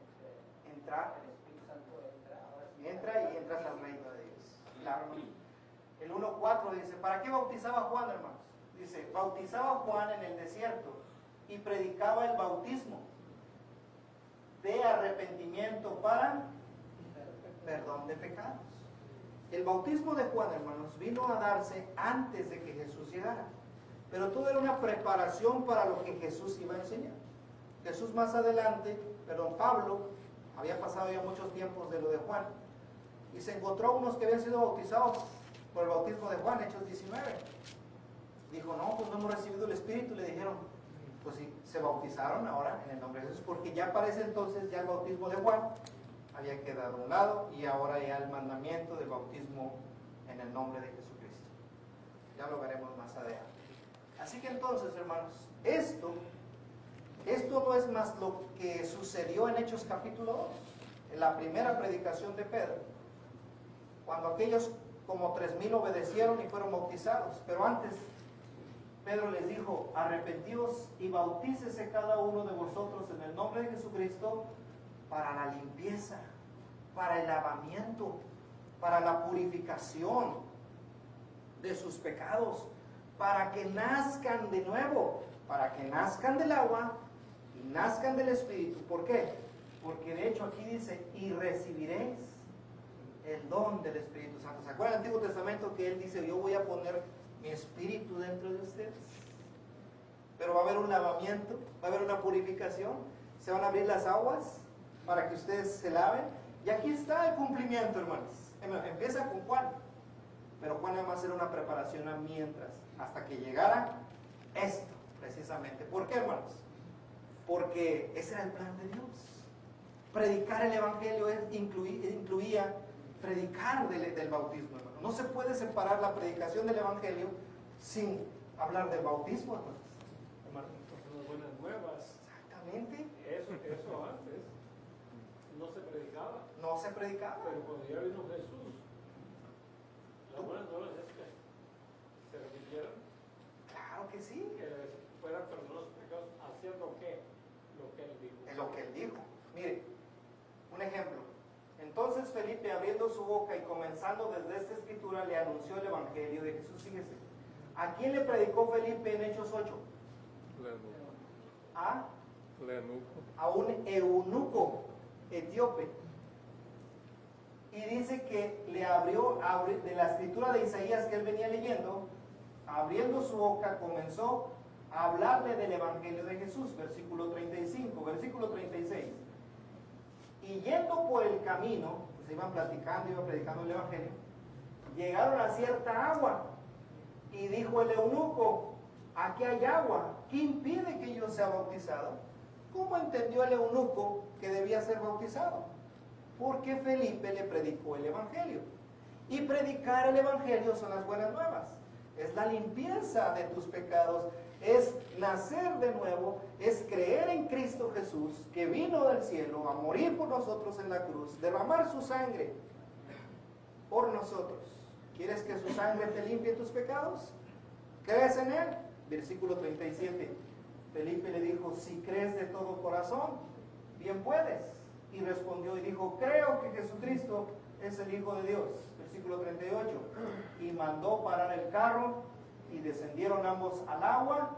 Entrar. el Espíritu Santo entra. Ahora sí, Entra y entras al reino de Dios. Claro. El 1.4 dice, ¿para qué bautizaba Juan, hermanos? Dice, bautizaba Juan en el desierto y predicaba el bautismo de arrepentimiento para perdón de pecados. El bautismo de Juan, hermanos, vino a darse antes de que Jesús llegara. Pero todo era una preparación para lo que Jesús iba a enseñar. Jesús más adelante, Pablo, había pasado ya muchos tiempos de lo de Juan, y se encontró unos que habían sido bautizados por el bautismo de Juan, Hechos 19. Dijo, no, pues no hemos recibido el Espíritu. Le dijeron, pues sí, se bautizaron ahora en el nombre de Jesús, porque ya para ese entonces ya el bautismo de Juan había quedado a un lado, y ahora ya el mandamiento del bautismo en el nombre de Jesucristo. Ya lo veremos más adelante. Así que entonces, hermanos, esto no es más lo que sucedió en Hechos capítulo 2, en la primera predicación de Pedro, cuando aquellos como 3,000 obedecieron y fueron bautizados. Pero antes, Pedro les dijo, arrepentíos y bautícese cada uno de vosotros en el nombre de Jesucristo para la limpieza, para el lavamiento, para la purificación de sus pecados, para que nazcan de nuevo, para que nazcan del agua y nazcan del Espíritu. ¿Por qué? Porque de hecho aquí dice, y recibiréis el don del Espíritu Santo. ¿Se acuerdan del Antiguo Testamento que él dice, yo voy a poner mi Espíritu dentro de ustedes? Pero va a haber un lavamiento, va a haber una purificación, se van a abrir las aguas para que ustedes se laven. Y aquí está el cumplimiento, hermanos. Empieza con Juan, pero Juan además era una preparación a mientras, hasta que llegara esto, precisamente. ¿Por qué, hermanos? Porque ese era el plan de Dios. Predicar el Evangelio incluía predicar del bautismo, hermano. No se puede separar la predicación del Evangelio sin hablar del bautismo, hermanos. Son las buenas nuevas. Exactamente. Eso antes no se predicaba. No se predicaba. Pero cuando ya vino Jesús, las buenas nuevas es que se repitieron, Claro que sí. que fueran perdonados los pecados, haciendo ¿qué? Lo que él dijo. Es lo que él dijo. Mire, un ejemplo. Entonces Felipe, abriendo su boca y comenzando desde esta escritura, le anunció el Evangelio de Jesús. Fíjese. ¿A quién le predicó Felipe en Hechos 8? A un eunuco etíope. Y dice que le abrió, de la escritura de Isaías que él venía leyendo, abriendo su boca, comenzó a hablarle del Evangelio de Jesús. Versículo 35, versículo 36. Y yendo por el camino, pues iban platicando, iban predicando el Evangelio, llegaron a cierta agua. Y dijo el eunuco, aquí hay agua, ¿qué impide que yo sea bautizado? ¿Cómo entendió el eunuco que debía ser bautizado? Porque Felipe le predicó el Evangelio. Y predicar el Evangelio son las buenas nuevas. Es la limpieza de tus pecados, es nacer de nuevo, es creer en Cristo Jesús, que vino del cielo a morir por nosotros en la cruz, derramar su sangre por nosotros. ¿Quieres que su sangre te limpie tus pecados? ¿Crees en Él? Versículo 37. Felipe le dijo, si crees de todo corazón, bien puedes. Y respondió y dijo, creo que Jesucristo es el Hijo de Dios. Versículo 38. Y mandó parar el carro y descendieron ambos al agua,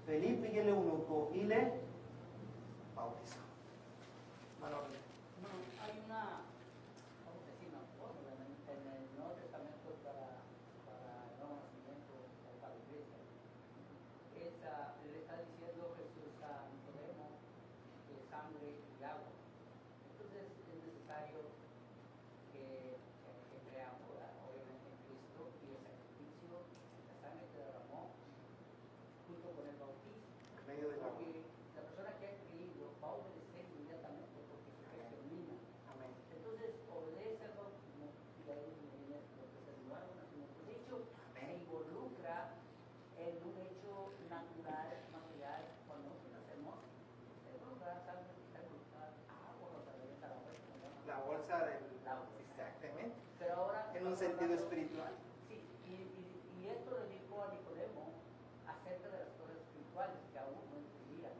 Felipe y el eunuco, y le bautizó. Hay una, vamos a decir, una fórmula en el Nuevo Testamento para el nuevo nacimiento o para la iglesia. Le está diciendo Jesús a Nicodemo que sangre y agua. Entonces es necesario que creamos, obviamente, en Cristo y el sacrificio, la sangre que derramó junto con el bautismo. En medio del agua. Porque la persona que ha creído va a obedecer inmediatamente porque su fe termina. Amén. Entonces obedece al bautismo y ahí viene lo que es el nuevo nacimiento. De hecho, se involucra en un hecho natural, material. Cuando nosotros nacemos, se involucra sangre, se involucra agua, o sea, La bolsa del agua. Exactamente. Pero ahora, En un sentido espiritual. sí, y esto le dijo a Nicodemo acerca de las cosas espirituales que aún no entendía.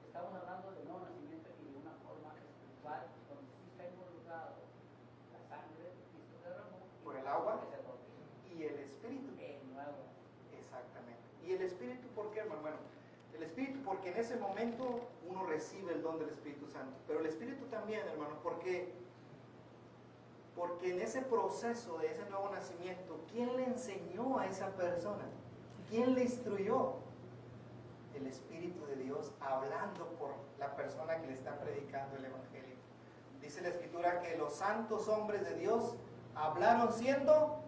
Estamos hablando de nuevo nacimiento y de una forma espiritual donde sí está involucrado la sangre de Cristo que derramó Por el agua. es el bautismo. Y el Espíritu. El nuevo. Exactamente. ¿Y el Espíritu por qué, hermano? Bueno, el Espíritu porque en ese momento uno recibe el don del Espíritu Santo. Pero el Espíritu también, hermano, porque en ese proceso de ese nuevo nacimiento, ¿quién le enseñó a esa persona? ¿Quién le instruyó? El Espíritu de Dios hablando por la persona que le está predicando el Evangelio. Dice la Escritura que los santos hombres de Dios hablaron siendo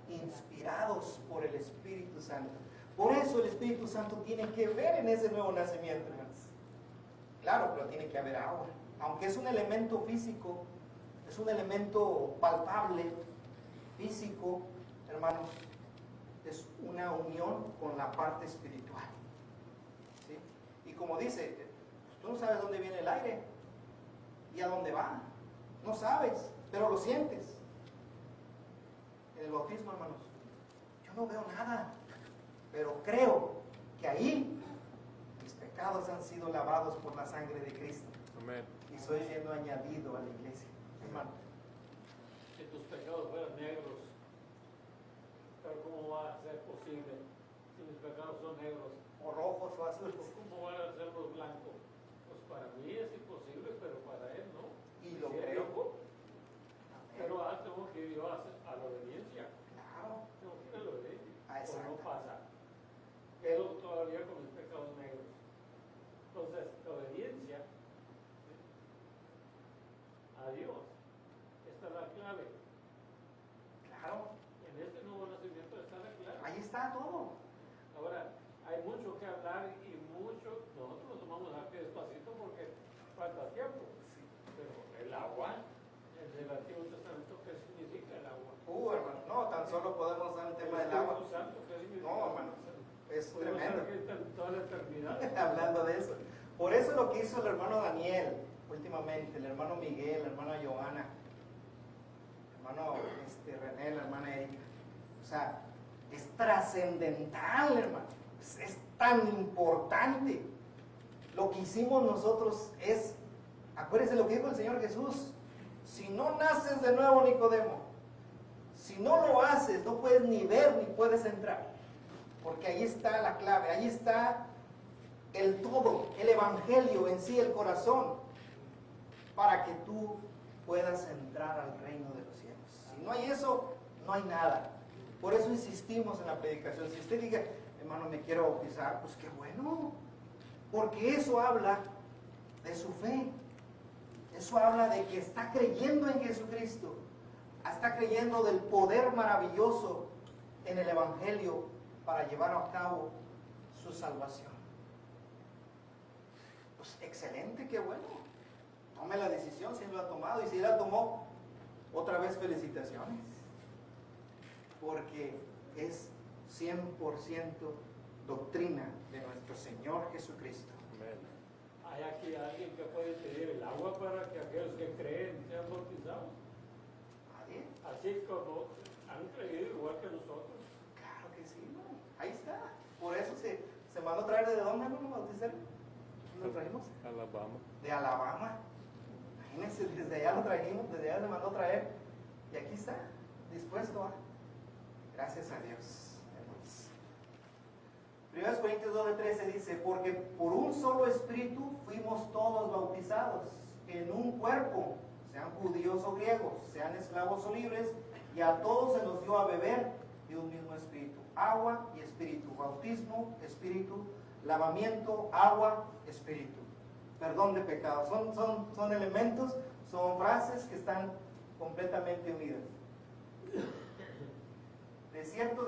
inspirados por el Espíritu Santo. Por eso el Espíritu Santo tiene que ver en ese nuevo nacimiento, hermanos. Claro, pero tiene que haber agua. Aunque es un elemento físico, es un elemento palpable, físico, hermanos, es una unión con la parte espiritual. ¿Sí? Y como dice, pues tú no sabes dónde viene el aire y a dónde va. No sabes, pero lo sientes. En el bautismo, hermanos, yo no veo nada, pero creo que ahí mis pecados han sido lavados por la sangre de Cristo. Amén. Y soy siendo añadido a la iglesia. Hermano, Si tus pecados fueran negros, pero ¿cómo va a ser posible si mis pecados son negros? o rojos o azules. ¿Cómo van a ser los blancos? Pues para mí es imposible, pero para él no. Y lo Si él creo. dijo, Amén. pero tengo que ir yo a la obediencia. Claro. Tengo que ir a la obediencia. Ah, O no exacto. pasa. Quedo todavía con mis pecados negros. Entonces, la obediencia a Dios, esta es la clave. Claro. En este nuevo nacimiento está la clave. Ahí está todo. Ahora, hay mucho que hablar y mucho, nosotros lo tomamos aquí despacito porque falta tiempo. Pero el agua, en el Antiguo Testamento, ¿qué significa el agua? Hermano, no, tan solo podemos dar el tema del agua. Espíritu Santo, ¿qué significa? No, hermano, es Podemos tremendo. estar aquí toda la eternidad. Hablando de eso. Por eso lo que hizo el hermano Daniel últimamente, el hermano Miguel, la hermana Johanna, el hermano René, la hermana Erika. O sea, es trascendental, hermano. Es tan importante. Lo que hicimos nosotros es, acuérdense lo que dijo el Señor Jesús, si no naces de nuevo, Nicodemo, si no lo haces, no puedes ni ver ni puedes entrar. Porque ahí está la clave, ahí está el todo, el evangelio en sí, el corazón, para que tú puedas entrar al reino de los cielos. Si no hay eso, no hay nada. Por eso insistimos en la predicación. Si usted diga, hermano, me quiero bautizar, pues qué bueno, porque eso habla de su fe. Eso habla de que está creyendo en Jesucristo, está creyendo del poder maravilloso en el evangelio para llevar a cabo su salvación. Pues excelente, qué bueno. Tome la decisión si lo ha tomado, y si la tomó, otra vez felicitaciones. Porque es 100% doctrina de nuestro Señor Jesucristo. ¿Hay aquí alguien que puede pedir el agua para que aquellos que creen sean bautizados? ¿Nadie? Así como han creído igual que nosotros. Claro que sí, ¿no? Ahí está. Por eso se mandó traer de dónde, hermano, bautizar. ¿Lo trajimos? Alabama. De Alabama. Imagínense, desde allá lo trajimos, desde allá se mandó traer. Y aquí está, dispuesto a. Gracias a Dios, hermanos. 1 Corintios 12:13 dice, porque por un solo espíritu fuimos todos bautizados en un cuerpo, sean judíos o griegos, sean esclavos o libres, y a todos se nos dio a beber de un mismo espíritu. Agua y espíritu, bautismo, espíritu, lavamiento, agua, espíritu. Perdón de pecados. Son elementos, son frases que están completamente unidas. De cierto,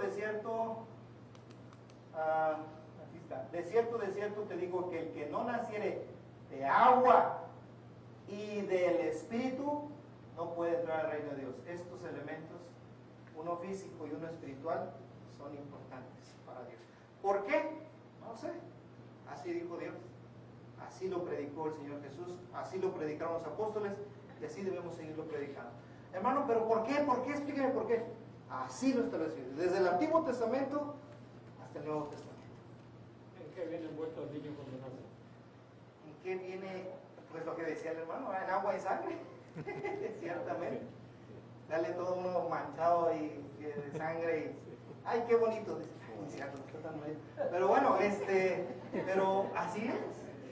aquí está. De cierto te digo que el que no naciere de agua y del espíritu no puede entrar al reino de Dios. Estos elementos, uno físico y uno espiritual, son importantes para Dios. ¿Por qué? No sé. Así dijo Dios. Así lo predicó el Señor Jesús. Así lo predicaron los apóstoles. Y así debemos seguirlo predicando. Hermano, ¿pero por qué? ¿Por qué? Explíqueme por qué. Así lo estableció. Desde el Antiguo Testamento hasta el Nuevo Testamento. ¿En qué viene envuelto el niño cuando nace? ¿En qué viene? Pues lo que decía el hermano, en agua y sangre. Ciertamente. Dale todo uno manchado y de sangre y... ¡Ay, qué bonito! Pero bueno, pero así es.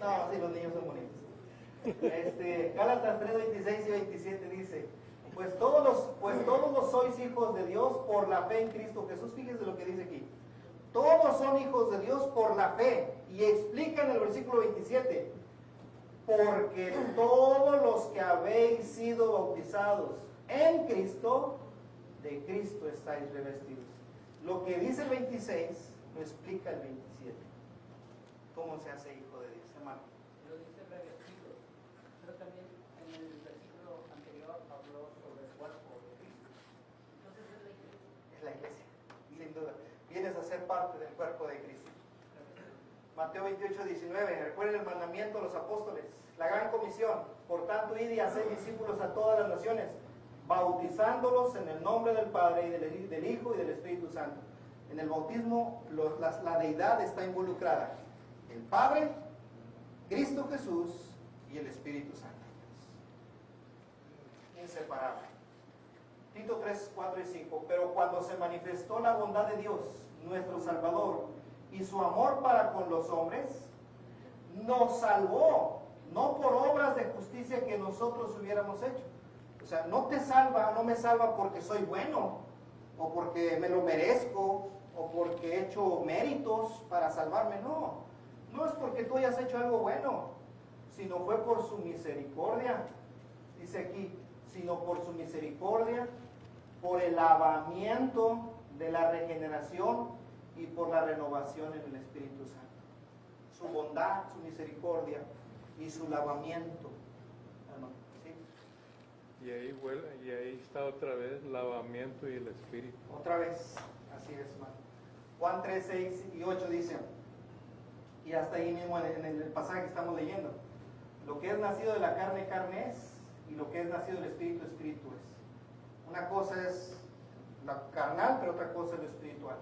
No, sí, los niños son bonitos. Gálatas 3:26 y 27 dice, pues todos los sois hijos de Dios por la fe en Cristo Jesús. Fíjense lo que dice aquí. Todos son hijos de Dios por la fe. Y explica en el versículo 27, porque todos los que habéis sido bautizados en Cristo, de Cristo estáis revestidos. Lo que dice el 26 lo explica el 27. ¿Cómo se hace hijo de Dios, hermano? Lo dice revestido, pero también en el versículo anterior habló sobre el cuerpo de Cristo. Entonces es la iglesia. Es la iglesia, sin duda. Vienes a ser parte del cuerpo de Cristo. Mateo 28:19, recuerden el mandamiento de los apóstoles, la gran comisión, por tanto id y haced discípulos a todas las naciones, bautizándolos en el nombre del Padre y del Hijo y del Espíritu Santo. En el bautismo la deidad está involucrada, el Padre, Cristo Jesús y el Espíritu Santo. Inseparable. Tito 3:4 y 5, pero cuando se manifestó la bondad de Dios, nuestro Salvador, y su amor para con los hombres, nos salvó, no por obras de justicia que nosotros hubiéramos hecho. O sea, no me salva porque soy bueno, o porque me lo merezco, o porque he hecho méritos para salvarme. No es porque tú hayas hecho algo bueno, sino fue por su misericordia. Dice aquí, sino por su misericordia, por el lavamiento de la regeneración y por la renovación en el Espíritu Santo. Su bondad, su misericordia y su lavamiento. Hermano, ¿sí? Y ahí está otra vez lavamiento y el Espíritu. Otra vez, así es, hermano. Juan 3, 6 y 8 dice, y hasta ahí mismo en el pasaje que estamos leyendo, lo que es nacido de la carne, carne es, y lo que es nacido del Espíritu, Espíritu es. Una cosa es la carnal, pero otra cosa es lo espiritual.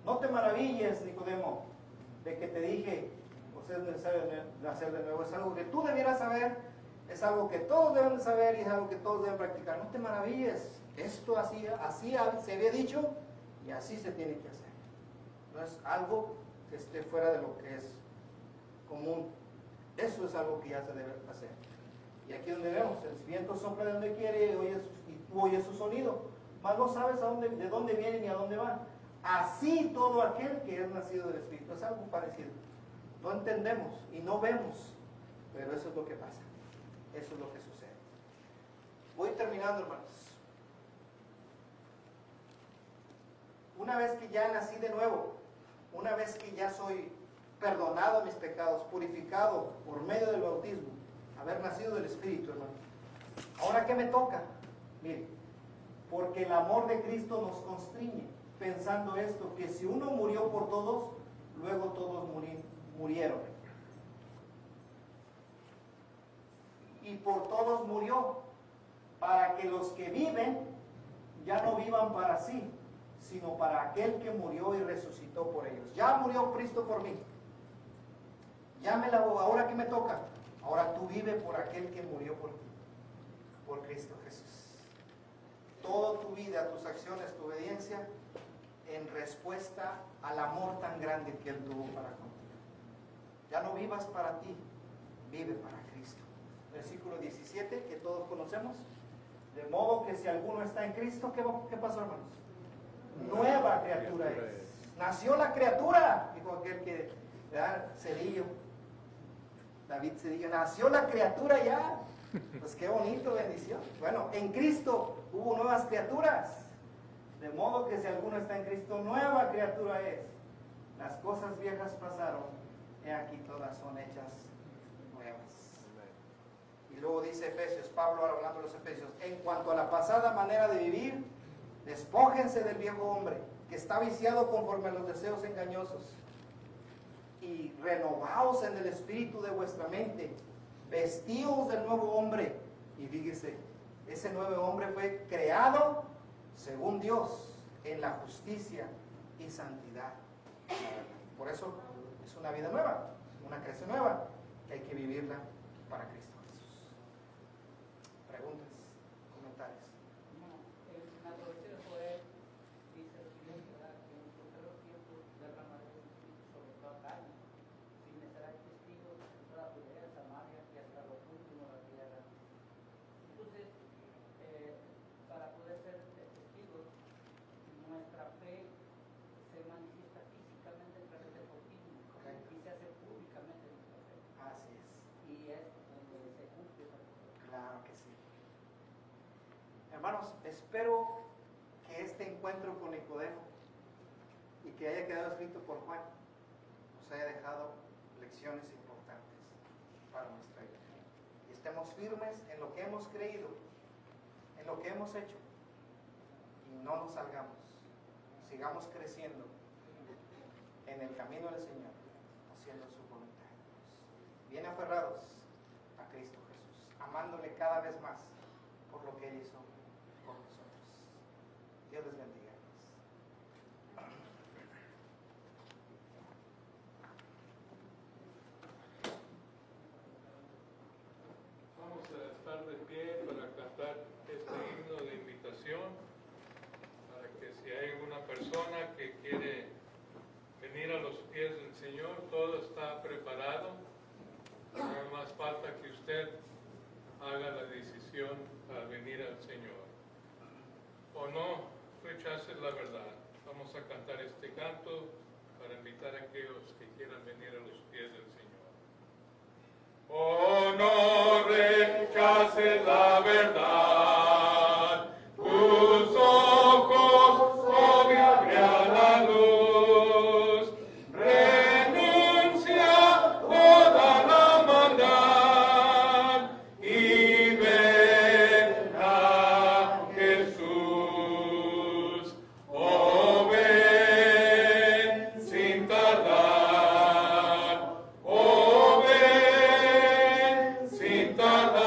No te maravilles, Nicodemo, de que te dije, pues es necesario nacer de nuevo. Es algo que tú debieras saber, es algo que todos deben de saber y es algo que todos deben practicar. No te maravilles, esto así se había dicho y así se tiene que hacer. No es algo que esté fuera de lo que es común. Eso es algo que ya se debe hacer. Y aquí donde vemos, el viento sopla de donde quiere y tú oyes su sonido, mas no sabes de dónde viene ni a dónde va. Así todo aquel que es nacido del Espíritu. Es algo parecido. No entendemos y no vemos, pero eso es lo que pasa. Eso es lo que sucede. Voy terminando, hermanos. Una vez que ya nací de nuevo, una vez que ya soy perdonado mis pecados, purificado por medio del bautismo, haber nacido del Espíritu, hermano. Ahora, ¿qué me toca? Mire, porque el amor de Cristo nos constriñe, pensando esto, que si uno murió por todos, luego todos murieron. Y por todos murió, para que los que viven ya no vivan para sí, sino para aquel que murió y resucitó por ellos. Ya murió Cristo por mí. Ahora que me toca. Ahora tú vive por aquel que murió por ti, por Cristo Jesús. Toda tu vida, tus acciones, tu obediencia, en respuesta al amor tan grande que Él tuvo para contigo. Ya no vivas para ti, vive para Cristo. Versículo 17, que todos conocemos. De modo que si alguno está en Cristo, ¿qué pasó, hermanos? Nueva criatura es. Nació la criatura, dijo aquel que, ¿verdad? Cedillo, David Cedillo, nació la criatura ya. Pues qué bonito, bendición. Bueno, en Cristo hubo nuevas criaturas. De modo que si alguno está en Cristo, nueva criatura es. Las cosas viejas pasaron, he aquí todas son hechas nuevas. Y luego dice Efesios, Pablo ahora hablando de los Efesios, en cuanto a la pasada manera de vivir, despójense del viejo hombre, que está viciado conforme a los deseos engañosos, y renovaos en el espíritu de vuestra mente, vestíos del nuevo hombre. Y fíjese, ese nuevo hombre fue creado según Dios, en la justicia y santidad. Por eso es una vida nueva, una creación nueva, que hay que vivirla para Cristo Jesús. Preguntas, comentarios. No, en la profecía de Joel dice lo siguiente, ¿verdad? Que en los tiempos derramaré el Espíritu sobre toda carne, y me serán testigos en toda Judea, Samaria y hasta lo último de la tierra. Entonces, para poder ser testigos, nuestra fe se manifiesta físicamente a través del bautismo, y se hace públicamente nuestra fe. Así es. Y es donde se cumple esa cosa. Claro que sí. Hermanos, espero que este encuentro con Nicodemo y que haya quedado escrito por Juan nos haya dejado lecciones importantes para nuestra vida. Y estemos firmes en lo que hemos creído, en lo que hemos hecho, y no nos salgamos. Sigamos creciendo en el camino del Señor, haciendo su voluntad. Bien aferrados a Cristo Jesús, amándole cada vez más por lo que Él hizo por nosotros. Dios les bendiga. Vamos a estar de pie para cantar este himno de invitación, para que si hay alguna persona que quiere venir a los pies del Señor, todo está preparado. Nada más falta que usted haga la decisión para venir al Señor. O no, rechace la verdad. Vamos a cantar este canto para invitar a aquellos que quieran venir a los pies del Señor. Oh, no rechaces la verdad, tus ojos hoy abrirán la luz, renuncia toda la maldad y ven a Jesús. Oh, ven sin tardar, oh, ven sin tardar.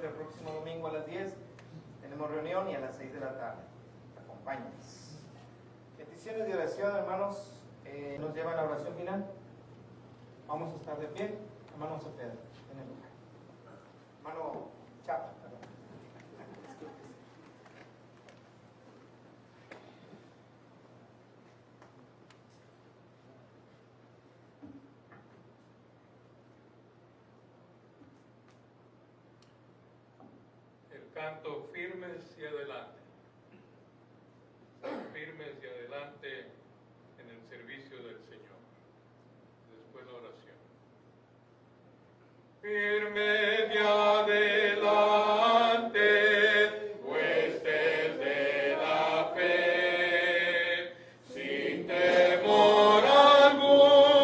que el próximo domingo a las 10 tenemos reunión y a las 6 de la tarde. Acompáñenos. Peticiones de oración, hermanos, nos llevan a la oración final. Vamos a estar de pie. Hermano Cepeda, en el lugar. Hermano Chapa, perdón. El canto firmes y adelante. Firmes y adelante en el servicio del Señor. Después la oración. Firmes y adelante, huestes de la fe, sin temor alguno,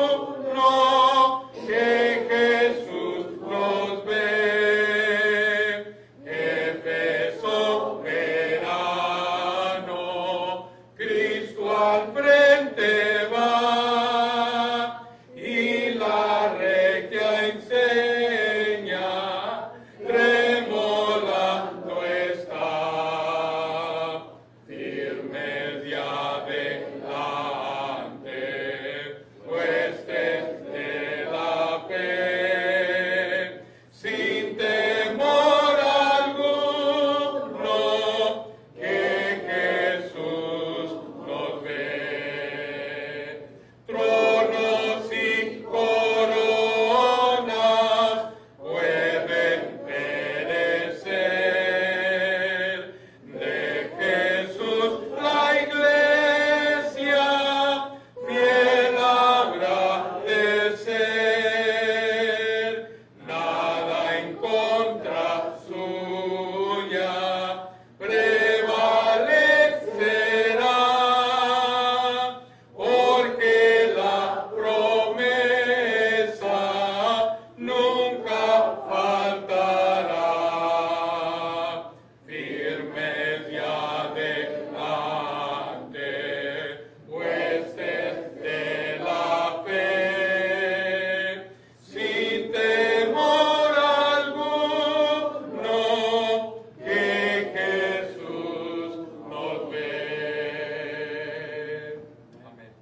que Jesús nos ve. Jefe soberano, Cristo al frente va, y la recta enseña, tremolando está. Firmes y adelante, huestes de la fe, sin temor alguno, que Jesús nos ve. Tronos y coronas pueden perecer, de Jesús la iglesia fiel habrá de ser. Nada en contra suya prevalecerá, porque la promesa nunca faltará. Firmes y adelante, huestes de la fe, sin temor alguno, que Jesús nos ve. Amén.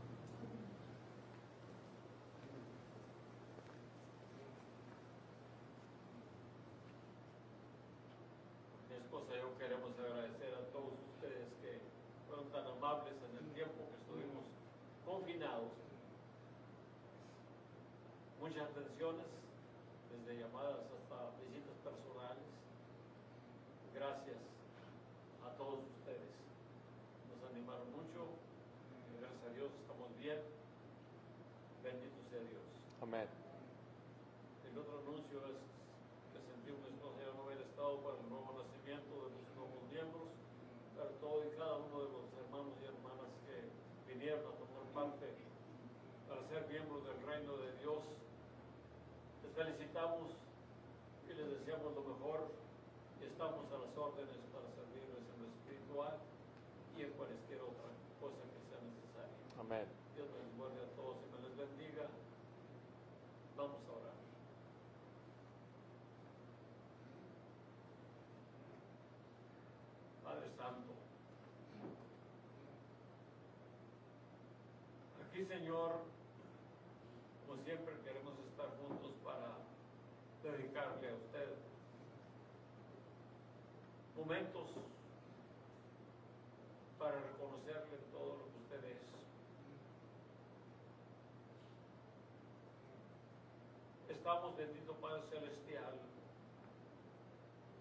Mi esposa y yo queremos agradecer a todos ustedes que fueron tan amables en el tiempo que estuvimos confinados. Muchas atenciones, desde llamadas hasta visitas personales. Gracias a todos ustedes. Nos animaron mucho. Gracias a Dios estamos bien. Bendito sea Dios. Amén. El otro anuncio es que sentí mi esposa y yo no haber estado para el nuevo nacimiento de los nuevos miembros, pero todo y cada uno de los hermanos y hermanas que vinieron a tomar parte para ser miembros del reino de Dios. Les felicitamos y les deseamos lo mejor y estamos a las órdenes para servirles en lo espiritual y en cualquier otra cosa que sea necesaria. Amén. Dios les guarde a todos y me les bendiga. Vamos a orar. Padre Santo, aquí, Señor, como siempre queremos estar juntos para dedicarle a usted momentos para reconocerle todo lo que usted es. Estamos, bendito Padre Celestial,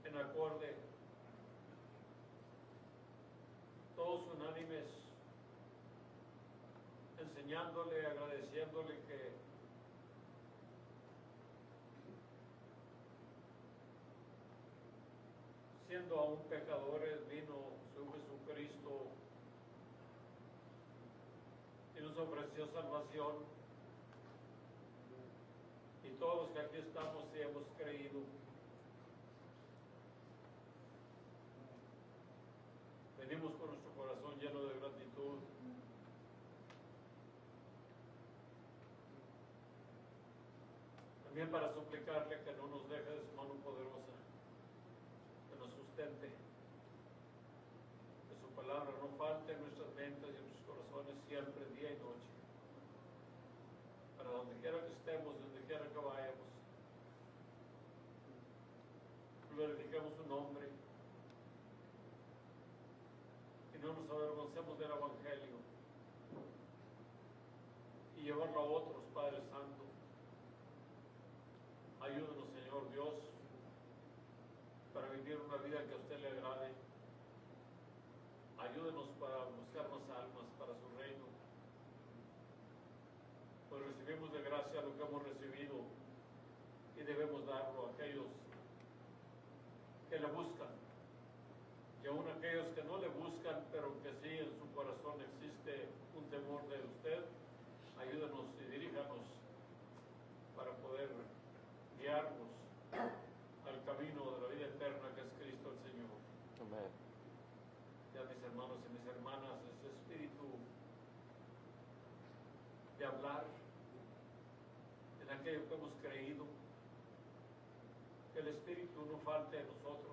en acorde, todos unánimes, enseñándole, agradeciéndole que siendo aún pecadores vino su Jesucristo y nos ofreció salvación. Y todos los que aquí estamos y hemos creído, venimos con nuestro corazón lleno de gratitud. También para suplicarle que no nos deje de su mano poderosa, consistente. Que su palabra no falte en nuestras mentes y en nuestros corazones siempre, día y noche. Para donde quiera que estemos, donde quiera que vayamos, glorifiquemos su nombre y no nos avergoncemos del Evangelio y llevarlo a otros, Padre Santo. Ayúdanos, Señor Dios, para vivir una vida que a usted le agrade. Ayúdenos para buscar más almas para su reino. Pues recibimos de gracia lo que hemos recibido y debemos darlo a aquellos que le buscan. Y aún aquellos que no le buscan, pero que sí en su corazón existe un temor de usted, ayúdenos y diríjanos para poder guiarnos al camino de la vida eterna que es Cristo el Señor. Amén. Ya mis hermanos y mis hermanas, ese espíritu de hablar en aquello que hemos creído, que el espíritu no falte en nosotros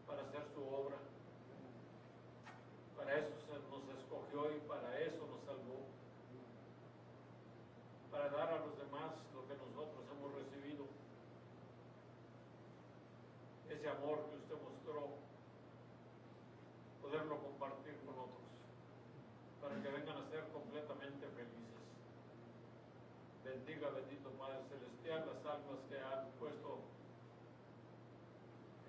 para hacer su obra. Para eso nos escogió y para eso nos salvó, para dar a los demás lo que nosotros hemos recibido. Ese amor que usted mostró, poderlo compartir con otros, para que vengan a ser completamente felices. Bendiga, bendito Padre Celestial, las almas que han puesto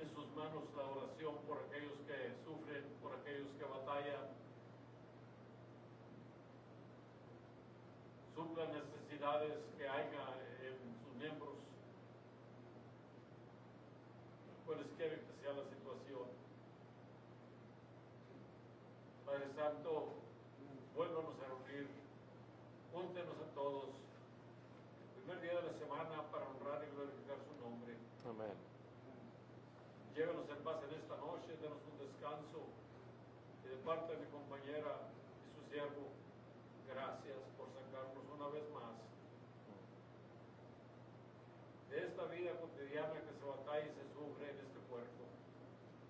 en sus manos la oración por aquellos que sufren, por aquellos que batallan. Suplan necesidades que haya en sus miembros, cualesquiera que sea la situación. Padre Santo, vuélvanos a reunir, júntenos a todos, el primer día de la semana para honrar y glorificar su nombre. Amén. Llévenos en paz en esta noche, denos un descanso. Y de parte de mi compañera y su siervo, gracias por sacarnos una vez más de esta vida cotidiana que se batalla y se sufre en este cuerpo.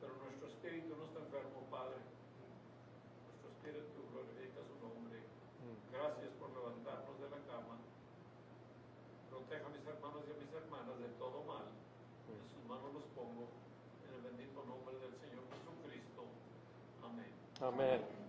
Pero nuestro espíritu no está enfermo, Padre. Nuestro espíritu glorifica su nombre. Gracias por levantarnos de la cama. Proteja a mis hermanos y a mis hermanas de todo mal. En sus manos los pongo. En el bendito nombre del Señor Jesucristo. Amén. Amén.